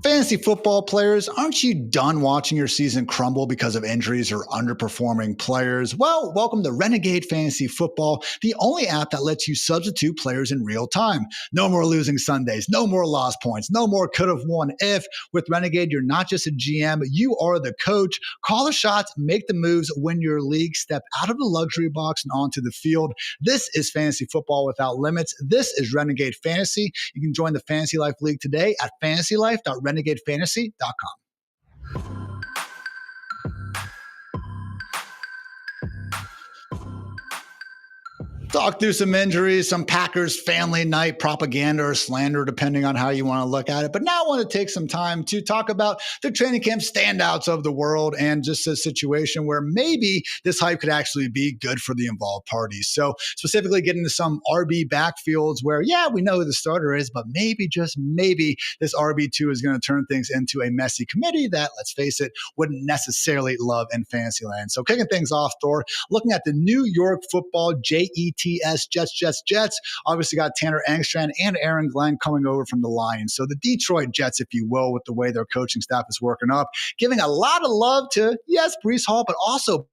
Fantasy football players, aren't you done watching your season crumble because of injuries or underperforming players? Well, welcome to Renegade Fantasy Football, the only app that lets you substitute players in real time. No more losing Sundays, no more lost points, no more could have won if. With Renegade, you're not just a GM, you are the coach. Call the shots, make the moves, win your league, step out of the luxury box and onto the field. This is fantasy football without limits. This is Renegade Fantasy. You can join the Fantasy Life League today at fantasylife.renegadefantasy.com. Talk through some injuries, some Packers family night propaganda or slander, depending on how you want to look at it. But now I want to take some time to talk about the training camp standouts of the world and just a situation where maybe this hype could actually be good for the involved parties. So specifically getting to some RB backfields where, yeah, we know who the starter is, but maybe, just maybe, this RB2 is going to turn things into a messy committee that, let's face it, wouldn't necessarily love in Fantasyland. So kicking things off, Thor, looking at the New York Football Jets, Jets. Obviously got Tanner Engstrand and Aaron Glenn coming over from the Lions. So the Detroit Jets, if you will, with the way their coaching staff is working up, giving a lot of love to, yes, Breece Hall, but also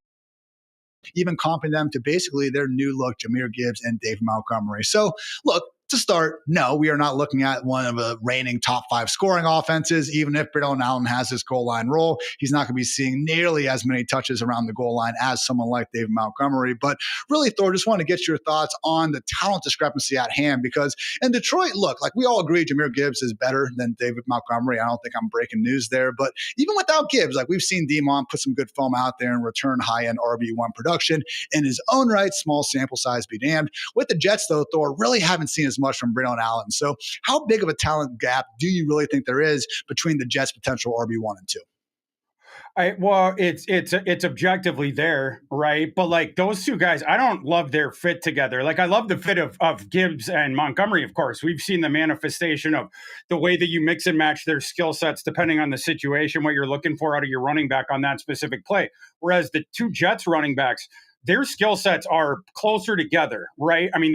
even comping them to basically their new look, Jahmyr Gibbs and Dave Montgomery. So look, to start, no, we are not looking at one of the reigning top 5 scoring offenses. Even if Britton Allen has his goal line role, he's not going to be seeing nearly as many touches around the goal line as someone like David Montgomery. But really, Thor, just want to get your thoughts on the talent discrepancy at hand, because in Detroit, look, like we all agree Jahmyr Gibbs is better than David Montgomery. I don't think I'm breaking news there. But even without Gibbs, like we've seen D-Mon put some good film out there and return high-end RB1 production in his own right. Small sample size be damned. With the Jets, though, Thor, really haven't seen as much from Britton Allen. So how big of a talent gap do you really think there is between the Jets' potential RB1 and 2? Well, it's objectively there, right? But like those two guys, I don't love their fit together. Like I love the fit of Gibbs and Montgomery, of course. We've seen the manifestation of the way that you mix and match their skill sets depending on the situation, what you're looking for out of your running back on that specific play. Whereas the two Jets running backs, their skill sets are closer together, right? I mean,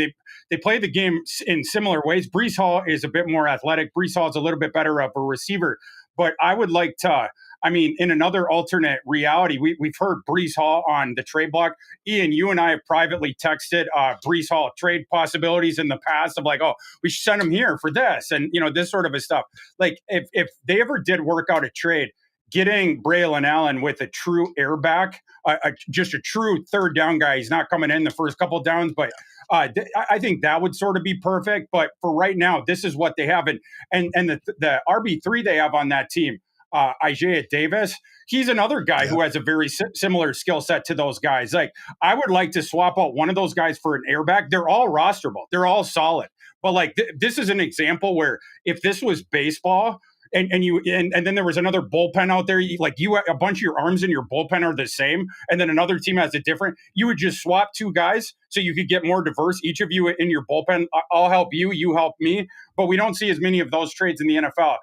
they play the game in similar ways. Breece Hall is a bit more athletic. Breece Hall is a little bit better of a receiver. But I would like to, in another alternate reality, we've heard Breece Hall on the trade block. Ian, you and I have privately texted Breece Hall trade possibilities in the past of like, oh, we should send him here for this and, this sort of a stuff. Like if they ever did work out a trade, getting Braylon Allen with a true airback, just a true third down guy. He's not coming in the first couple of downs, but I think that would sort of be perfect. But for right now, this is what they have. And the RB3 they have on that team, Isaiah Davis, he's another guy who has a very similar skill set to those guys. Like, I would like to swap out one of those guys for an airbag. They're all rosterable. They're all solid. But like this is an example where if this was baseball and then there was another bullpen out there, a bunch of your arms in your bullpen are the same, and then another team has a different, you would just swap two guys so you could get more diverse. Each of you in your bullpen, I'll help you, you help me. But we don't see as many of those trades in the NFL.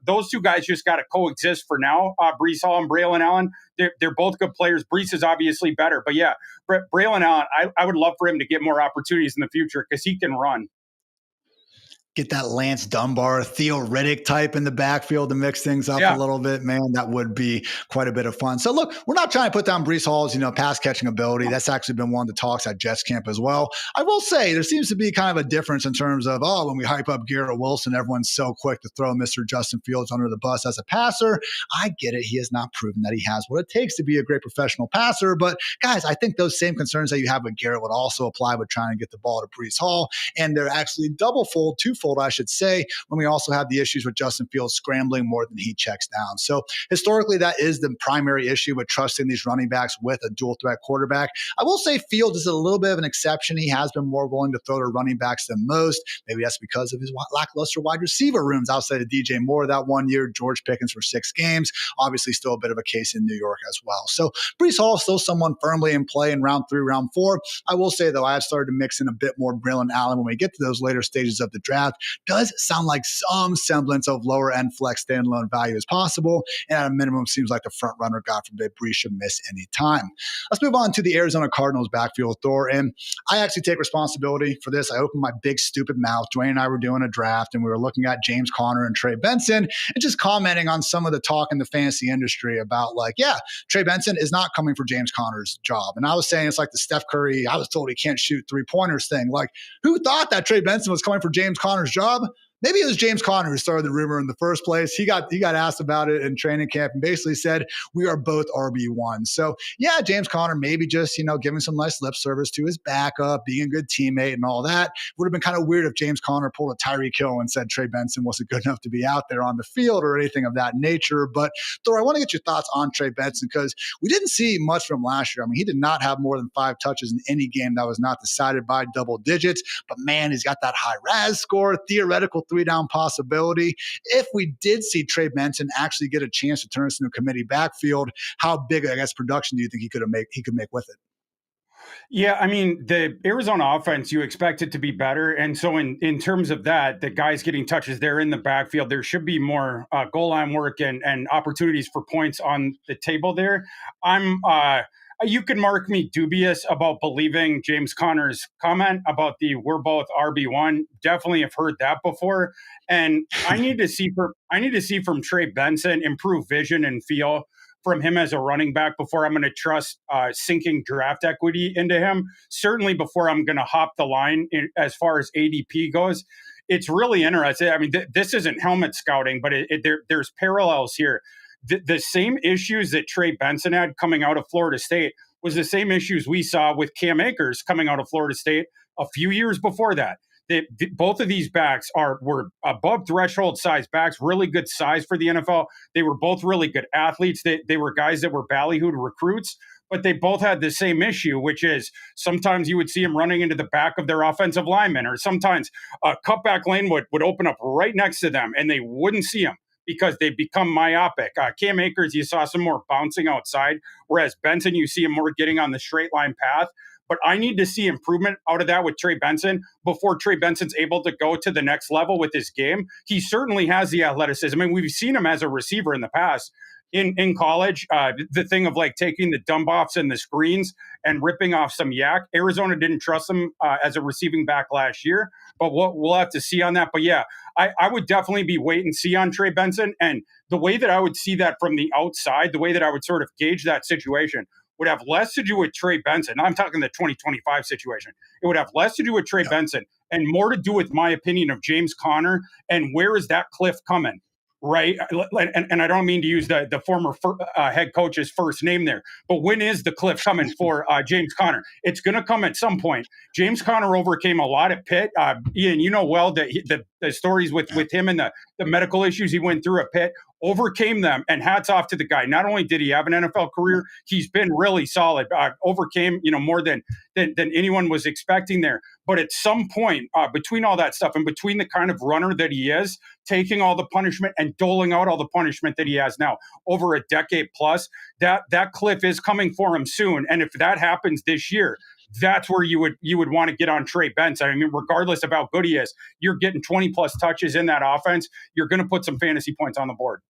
Those two guys just got to coexist for now. Breece Hall and Braylon Allen, they're both good players. Breece is obviously better. But yeah, Braylon Allen, I would love for him to get more opportunities in the future because he can run. Get that Lance Dunbar, Theo Riddick type in the backfield to mix things up a little bit, man. That would be quite a bit of fun. So look, we're not trying to put down Breece Hall's, pass catching ability. That's actually been one of the talks at Jets camp as well. I will say there seems to be kind of a difference in terms of, when we hype up Garrett Wilson, everyone's so quick to throw Mr. Justin Fields under the bus as a passer. I get it. He has not proven that he has what it takes to be a great professional passer. But guys, I think those same concerns that you have with Garrett would also apply with trying to get the ball to Breece Hall. And they're actually twofold, I should say, when we also have the issues with Justin Fields scrambling more than he checks down. So historically, that is the primary issue with trusting these running backs with a dual threat quarterback. I will say Fields is a little bit of an exception. He has been more willing to throw to running backs than most. Maybe that's because of his lackluster wide receiver rooms outside of DJ Moore that one year, George Pickens for 6 games. Obviously still a bit of a case in New York as well. So Breece Hall is still someone firmly in play in round 3, round 4. I will say, though, I have started to mix in a bit more Braylon Allen when we get to those later stages of the draft. Does sound like some semblance of lower end flex standalone value is possible. And at a minimum, seems like the front runner, God forbid, Breece should miss any time. Let's move on to the Arizona Cardinals backfield, Thor. And I actually take responsibility for this. I opened my big stupid mouth. Dwayne and I were doing a draft and we were looking at James Conner and Trey Benson and just commenting on some of the talk in the fantasy industry about Trey Benson is not coming for James Conner's job. And I was saying it's like the Steph Curry, I was told he can't shoot 3-pointers thing. Like, who thought that Trey Benson was coming for James Conner's job? Maybe it was James Conner who started the rumor in the first place. He got asked about it in training camp and basically said, we are both RB1. So yeah, James Conner maybe just, giving some nice lip service to his backup, being a good teammate and all that. Would have been kind of weird if James Conner pulled a Tyreek Hill and said Trey Benson wasn't good enough to be out there on the field or anything of that nature. But Thor, I want to get your thoughts on Trey Benson because we didn't see much from last year. I mean, he did not have more than 5 touches in any game that was not decided by double digits. But man, he's got that high RAS score, theoretical 3-down possibility. If we did see Trey Benson actually get a chance to turn this into a committee backfield, how big, production do you think he could make with it? Yeah, I mean, the Arizona offense, you expect it to be better. And so in terms of that, the guys getting touches there in the backfield, there should be more goal line work and opportunities for points on the table there. You can mark me dubious about believing James Conner's comment about we're both RB1. Definitely have heard that before. And I need to see from Trey Benson improved vision and feel from him as a running back before I'm going to trust sinking draft equity into him. Certainly before I'm going to hop the line as far as ADP goes. It's really interesting. I mean, this isn't helmet scouting, but there's parallels here. The same issues that Trey Benson had coming out of Florida State was the same issues we saw with Cam Akers coming out of Florida State a few years before that. Both of these backs were above threshold size backs, really good size for the NFL. They were both really good athletes. They were guys that were ballyhooed recruits, but they both had the same issue, which is sometimes you would see them running into the back of their offensive lineman, or sometimes a cutback lane would open up right next to them and they wouldn't see them because they become myopic. Cam Akers, you saw some more bouncing outside, whereas Benson, you see him more getting on the straight line path. But I need to see improvement out of that with Trey Benson before Trey Benson's able to go to the next level with his game. He certainly has the athleticism. I mean, we've seen him as a receiver in the past. In college, the thing of taking the dump offs and the screens and ripping off some yak. Arizona didn't trust him as a receiving back last year, but we'll have to see on that. But yeah, I would definitely be wait and see on Trey Benson. And the way that I would see that from the outside, the way that I would sort of gauge that situation would have less to do with Trey Benson. I'm talking the 2025 situation. It would have less to do with Trey Benson and more to do with my opinion of James Conner and where is that cliff coming. right? And I don't mean to use the former head coach's first name there, but when is the cliff coming for James Conner? It's going to come at some point. James Conner overcame a lot at Pitt. Ian, you know well that the stories with him and the medical issues he went through at Pitt, overcame them, and hats off to the guy. Not only did he have an NFL career, he's been really solid. Overcame, more than anyone was expecting there. But at some point, between all that stuff and between the kind of runner that he is, taking all the punishment and doling out all the punishment that he has now over a decade plus, that cliff is coming for him soon. And if that happens this year, that's where you would want to get on Trey Benson. I mean, regardless of how good he is, you're getting 20 plus touches in that offense. You're going to put some fantasy points on the board.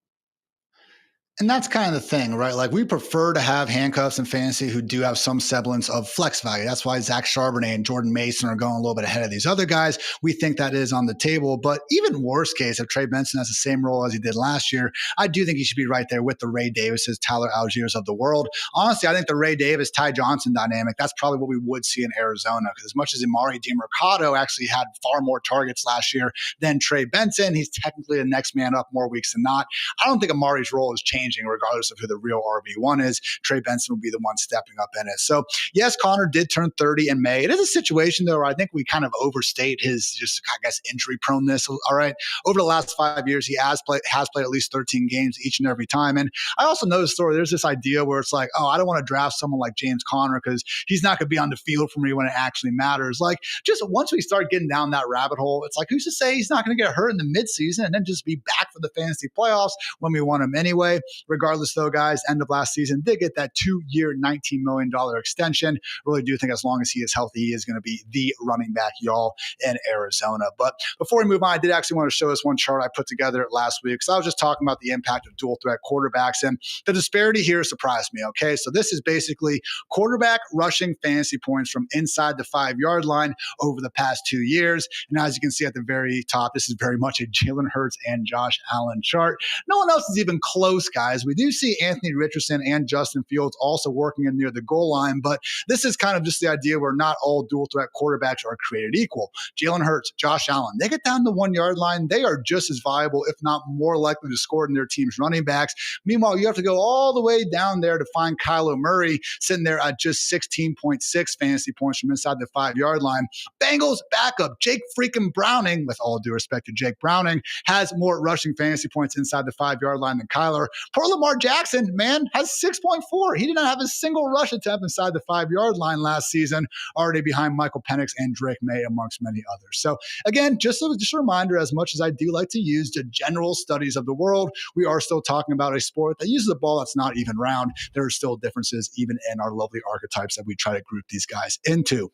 And that's kind of the thing, right? Like, we prefer to have handcuffs in fantasy who do have some semblance of flex value. That's why Zach Charbonnet and Jordan Mason are going a little bit ahead of these other guys. We think that is on the table. But even worst case, if Trey Benson has the same role as he did last year, I do think he should be right there with the Ray Davises, Tyler Algiers of the world. Honestly, I think the Ray Davis, Ty Johnson dynamic, that's probably what we would see in Arizona. Because as much as Amari DiMercado actually had far more targets last year than Trey Benson, he's technically the next man up more weeks than not. I don't think Amari's role is changing regardless of who the real RB1 is. Trey Benson will be the one stepping up in it. So yes, Connor did turn 30 in May. It is a situation though where I think we kind of overstate his just, I guess, injury proneness. All right. Over the last 5 years, he has played at least 13 games each and every time. And I also noticed, Thor, there's this idea where it's like, oh, I don't want to draft someone like James Conner because he's not going to be on the field for me when it actually matters. Like, just once we start getting down that rabbit hole, it's like, who's to say he's not going to get hurt in the midseason and then just be back for the fantasy playoffs when we want him anyway. Regardless, though, guys, end of last season did get that 2-year, $19 million extension. Really do think as long as he is healthy, he is going to be the running back, y'all, in Arizona. But before we move on, I did actually want to show this one chart I put together last week because I was just talking about the impact of dual threat quarterbacks, and the disparity here surprised me. Okay, so this is basically quarterback rushing fantasy points from inside the 5-yard line over the past 2 years. And as you can see at the very top, this is very much a Jalen Hurts and Josh Allen chart. No one else is even close, guys. We do see Anthony Richardson and Justin Fields also working in near the goal line, but this is kind of just the idea where not all dual threat quarterbacks are created equal. Jalen Hurts, Josh Allen, they get down the 1-yard line, they are just as viable, if not more likely to score than their team's running backs. Meanwhile, you have to go all the way down there to find Kyler Murray sitting there at just 16.6 fantasy points from inside the 5-yard line. Bengals backup Jake freaking Browning, with all due respect to Jake Browning, has more rushing fantasy points inside the 5-yard line than Kyler. Poor Lamar Jackson, man, has 6.4. He did not have a single rush attempt inside the 5-yard line last season, already behind Michael Penix and Drake May, amongst many others. So again, just a reminder, as much as I do like to use the general studies of the world, we are still talking about a sport that uses a ball that's not even round. There are still differences even in our lovely archetypes that we try to group these guys into.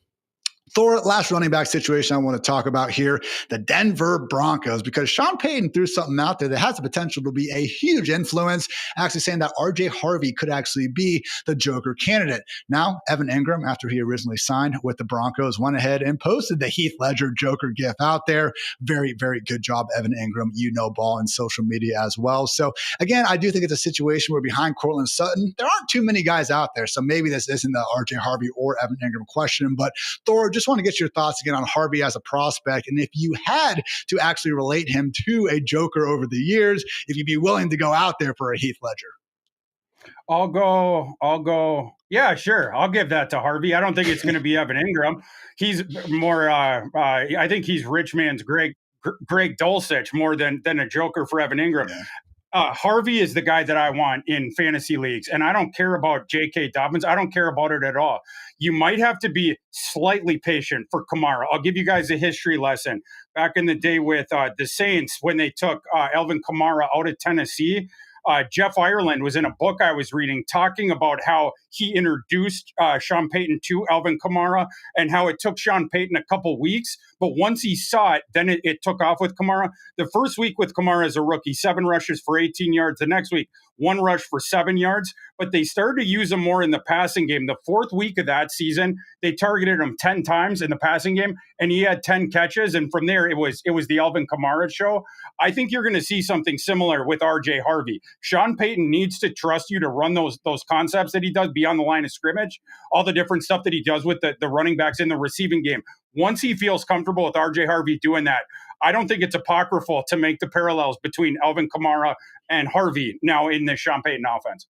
Thor, last running back situation I want to talk about here, the Denver Broncos, because Sean Payton threw something out there that has the potential to be a huge influence, actually saying that RJ Harvey could actually be the Joker candidate. Now, Evan Ingram, after he originally signed with the Broncos, went ahead and posted the Heath Ledger Joker gif out there. Very, very good job, Evan Ingram. You know ball and social media as well. So again, I do think it's a situation where behind Cortland Sutton, there aren't too many guys out there. So maybe this isn't the RJ Harvey or Evan Ingram question, but Thor, just want to get your thoughts again on Harvey as a prospect. And if you had to actually relate him to a Joker over the years, if you'd be willing to go out there for a Heath Ledger. I'll go. Yeah, sure. I'll give that to Harvey. I don't think it's going to be Evan Ingram. He's more, I think he's rich man's Greg Dulcich more than a Joker for Evan Ingram. Yeah. Harvey is the guy that I want in fantasy leagues, and I don't care about J.K. Dobbins. I don't care about it at all. You might have to be slightly patient for Kamara. I'll give you guys a history lesson. Back in the day with the Saints, when they took Alvin Kamara out of Tennessee, Jeff Ireland was in a book I was reading talking about how he introduced Sean Payton to Alvin Kamara and how it took Sean Payton a couple weeks. But once he saw it, then it took off with Kamara. The first week with Kamara as a rookie, 7 rushes for 18 yards. The next week, 1 rush for 7 yards. But they started to use him more in the passing game. The 4th week of that season, they targeted him 10 times in the passing game, and he had 10 catches. And from there, it was the Alvin Kamara show. I think you're going to see something similar with RJ Harvey. Sean Payton needs to trust you to run those concepts that he does beyond the line of scrimmage, all the different stuff that he does with the running backs in the receiving game. Once he feels comfortable with RJ Harvey doing that, I don't think it's apocryphal to make the parallels between Alvin Kamara and Harvey now in the Sean Payton offense.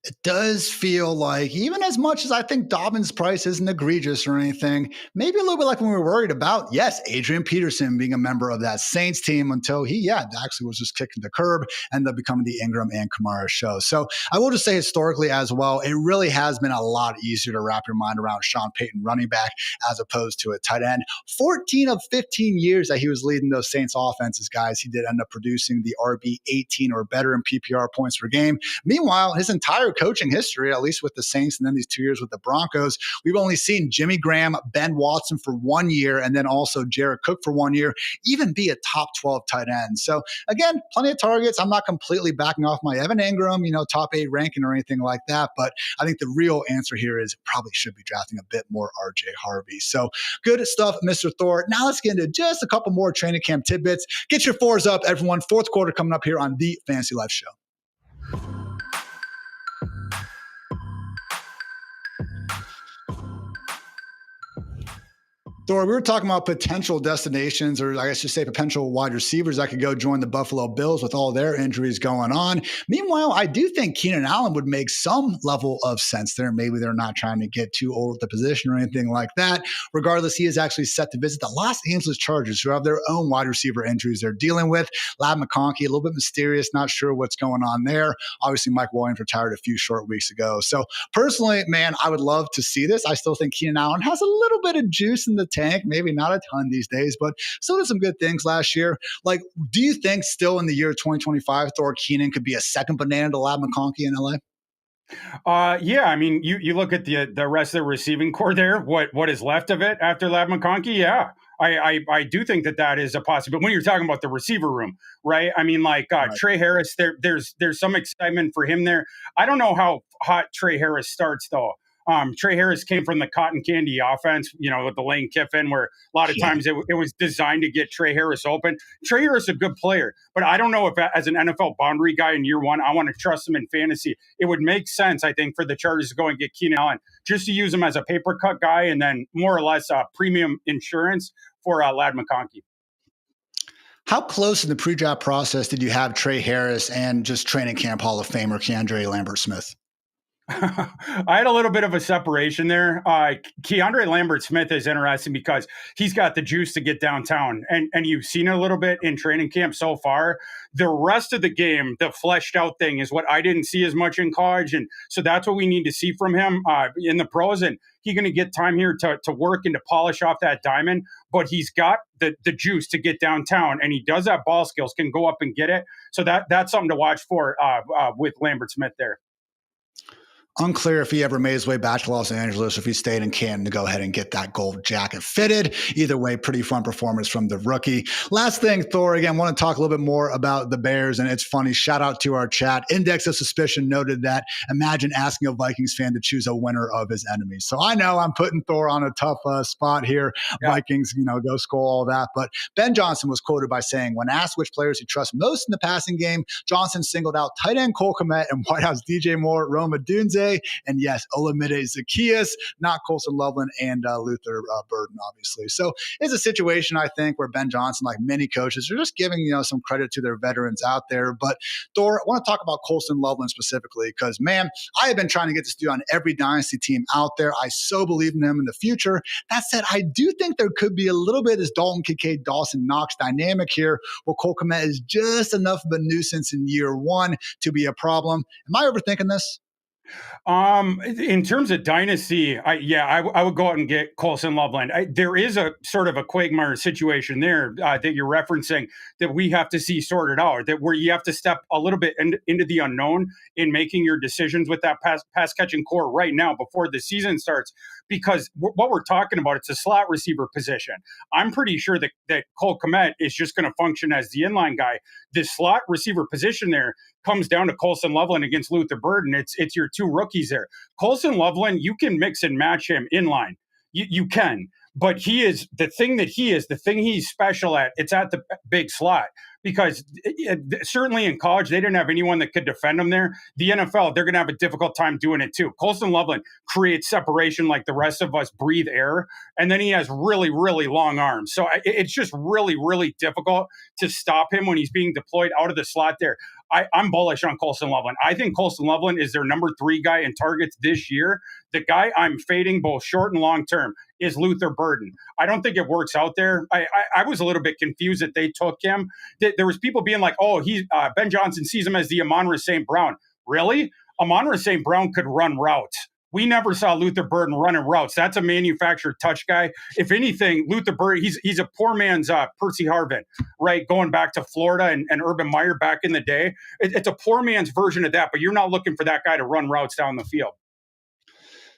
It does feel like, even as much as I think Dobbins' price isn't egregious or anything, maybe a little bit like when we were worried about, yes, Adrian Peterson being a member of that Saints team until he, actually was just kicking the curb, ended up becoming the Ingram and Kamara show. So I will just say historically as well, it really has been a lot easier to wrap your mind around Sean Payton running back as opposed to a tight end. 14 of 15 years that he was leading those Saints offenses, guys, he did end up producing the RB 18 or better in PPR points per game. Meanwhile, his entire coaching history, at least with the Saints and then these 2 years with the Broncos, we've only seen Jimmy Graham, Ben Watson for 1 year, and then also Jared Cook for 1 year, even be a top 12 tight end. So again, plenty of targets. I'm not completely backing off my Evan Ingram, top 8 ranking or anything like that, but I think the real answer here is probably should be drafting a bit more RJ Harvey. So good stuff, Mr. Thor. Now let's get into just a couple more training camp tidbits. Get your fours up, everyone. Fourth quarter coming up here on the Fantasy Life Show. Thor, we were talking about potential destinations, or I guess you say potential wide receivers that could go join the Buffalo Bills with all their injuries going on. Meanwhile, I do think Keenan Allen would make some level of sense there. Maybe they're not trying to get too old at the position or anything like that. Regardless, he is actually set to visit the Los Angeles Chargers, who have their own wide receiver injuries they're dealing with. Ladd McConkey, a little bit mysterious, not sure what's going on there. Obviously, Mike Williams retired a few short weeks ago. So personally, man, I would love to see this. I still think Keenan Allen has a little bit of juice in the tank, maybe not a ton these days, but still did some good things last year. Like, do you think still in the year 2025, Thor Keenan could be a second banana to Ladd McConkey in LA? Yeah, I mean, you look at the rest of the receiving core there, what is left of it after Ladd McConkey, yeah. I do think that is a possibility when you're talking about the receiver room, right? I mean, like right. Trey Harris, there's some excitement for him there. I don't know how hot Trey Harris starts though. Trey Harris came from the cotton candy offense, with the Lane Kiffin, where a lot of times it was designed to get Trey Harris open. Trey Harris is a good player, but I don't know if as an NFL boundary guy in year one, I want to trust him in fantasy. It would make sense, I think, for the Chargers to go and get Keenan Allen just to use him as a paper cut guy and then more or less premium insurance for Ladd McConkey. How close in the pre-draft process did you have Trey Harris and just training camp Hall of Famer Keandre Lambert-Smith? I had a little bit of a separation there. Keandre Lambert-Smith is interesting because he's got the juice to get downtown, and you've seen it a little bit in training camp so far. The rest of the game, the fleshed out thing, is what I didn't see as much in college, and so that's what we need to see from him in the pros. And he's going to get time here to work and to polish off that diamond, but he's got the juice to get downtown, and he does have ball skills, can go up and get it. So that's something to watch for with Lambert-Smith there. Unclear if he ever made his way back to Los Angeles or if he stayed in Canton to go ahead and get that gold jacket fitted. Either way, pretty fun performance from the rookie. Last thing, Thor, again, want to talk a little bit more about the Bears, and it's funny. Shout out to our chat. Index of Suspicion noted that imagine asking a Vikings fan to choose a winner of his enemies. So I know I'm putting Thor on a tough spot here. Yeah. Vikings, go score all that. But Ben Johnson was quoted by saying, when asked which players he trusts most in the passing game, Johnson singled out tight end Cole Kmet and White House DJ Moore, Roma Dunze, and yes, Olamide Zaccheaus, not Colson Loveland and Luther Burden, obviously. So it's a situation, I think, where Ben Johnson, like many coaches, are just giving some credit to their veterans out there. But Thor, I want to talk about Colson Loveland specifically because, man, I have been trying to get this dude on every dynasty team out there. I so believe in him in the future. That said, I do think there could be a little bit of this Dalton Kincaid, Dawson Knox dynamic here, where Cole Kmet is just enough of a nuisance in year one to be a problem. Am I overthinking this? In terms of dynasty, I would go out and get Colson Loveland. There is a sort of a Quagmire situation there that you're referencing that we have to see sorted out, that where you have to step a little bit into the unknown in making your decisions with that pass catching core right now before the season starts, because what we're talking about, it's a slot receiver position. I'm pretty sure that Cole Kmet is just going to function as the inline guy. The slot receiver position there comes down to Colson Loveland against Luther Burden. It's your two rookies there. Colson Loveland, you can mix and match him in line. You can. But the thing he's special at, it's at the big slot. Because certainly in college, they didn't have anyone that could defend him there. The NFL, they're going to have a difficult time doing it too. Colston Loveland creates separation like the rest of us breathe air. And then he has really, really long arms. So it's just really, really difficult to stop him when he's being deployed out of the slot there. I'm bullish on Colston Loveland. I think Colston Loveland is their number 3 guy in targets this year. The guy I'm fading both short and long term is Luther Burden. I don't think it works out there. I was a little bit confused that they took him. There was people being like, oh, Ben Johnson sees him as the Amon-Ra St. Brown. Really? Amon-Ra St. Brown could run routes. We never saw Luther Burden running routes. That's a manufactured touch guy. If anything, Luther Burden, he's a poor man's Percy Harvin, right? Going back to Florida and Urban Meyer back in the day. It's a poor man's version of that, but you're not looking for that guy to run routes down the field.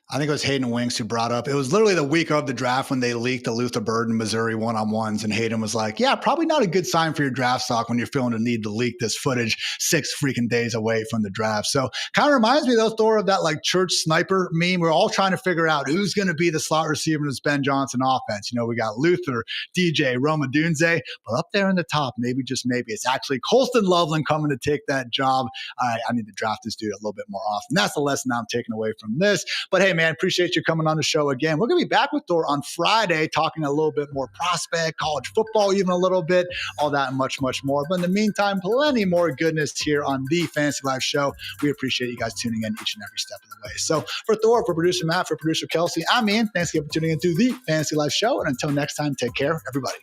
I think it was Hayden Winks who brought up, it was literally the week of the draft when they leaked the Luther Burden Missouri one-on-ones, and Hayden was like, yeah, probably not a good sign for your draft stock when you're feeling the need to leak this footage 6 freaking days away from the draft. So kind of reminds me though, Thor, of that like church sniper meme. We're all trying to figure out who's going to be the slot receiver in this Ben Johnson offense. You know, we got Luther, DJ, Roma Dunze, but up there in the top, maybe just maybe it's actually Colston Loveland coming to take that job. I need to draft this dude a little bit more often. That's the lesson I'm taking away from this. But hey, man, appreciate you coming on the show again. We're going to be back with Thor on Friday, talking a little bit more prospect, college football, even a little bit, all that and much, much more. But in the meantime, plenty more goodness here on the Fantasy Life Show. We appreciate you guys tuning in each and every step of the way. So for Thor, for producer Matt, for producer Kelsey, I'm Ian. Thanks again for tuning into the Fantasy Life Show. And until next time, take care, everybody.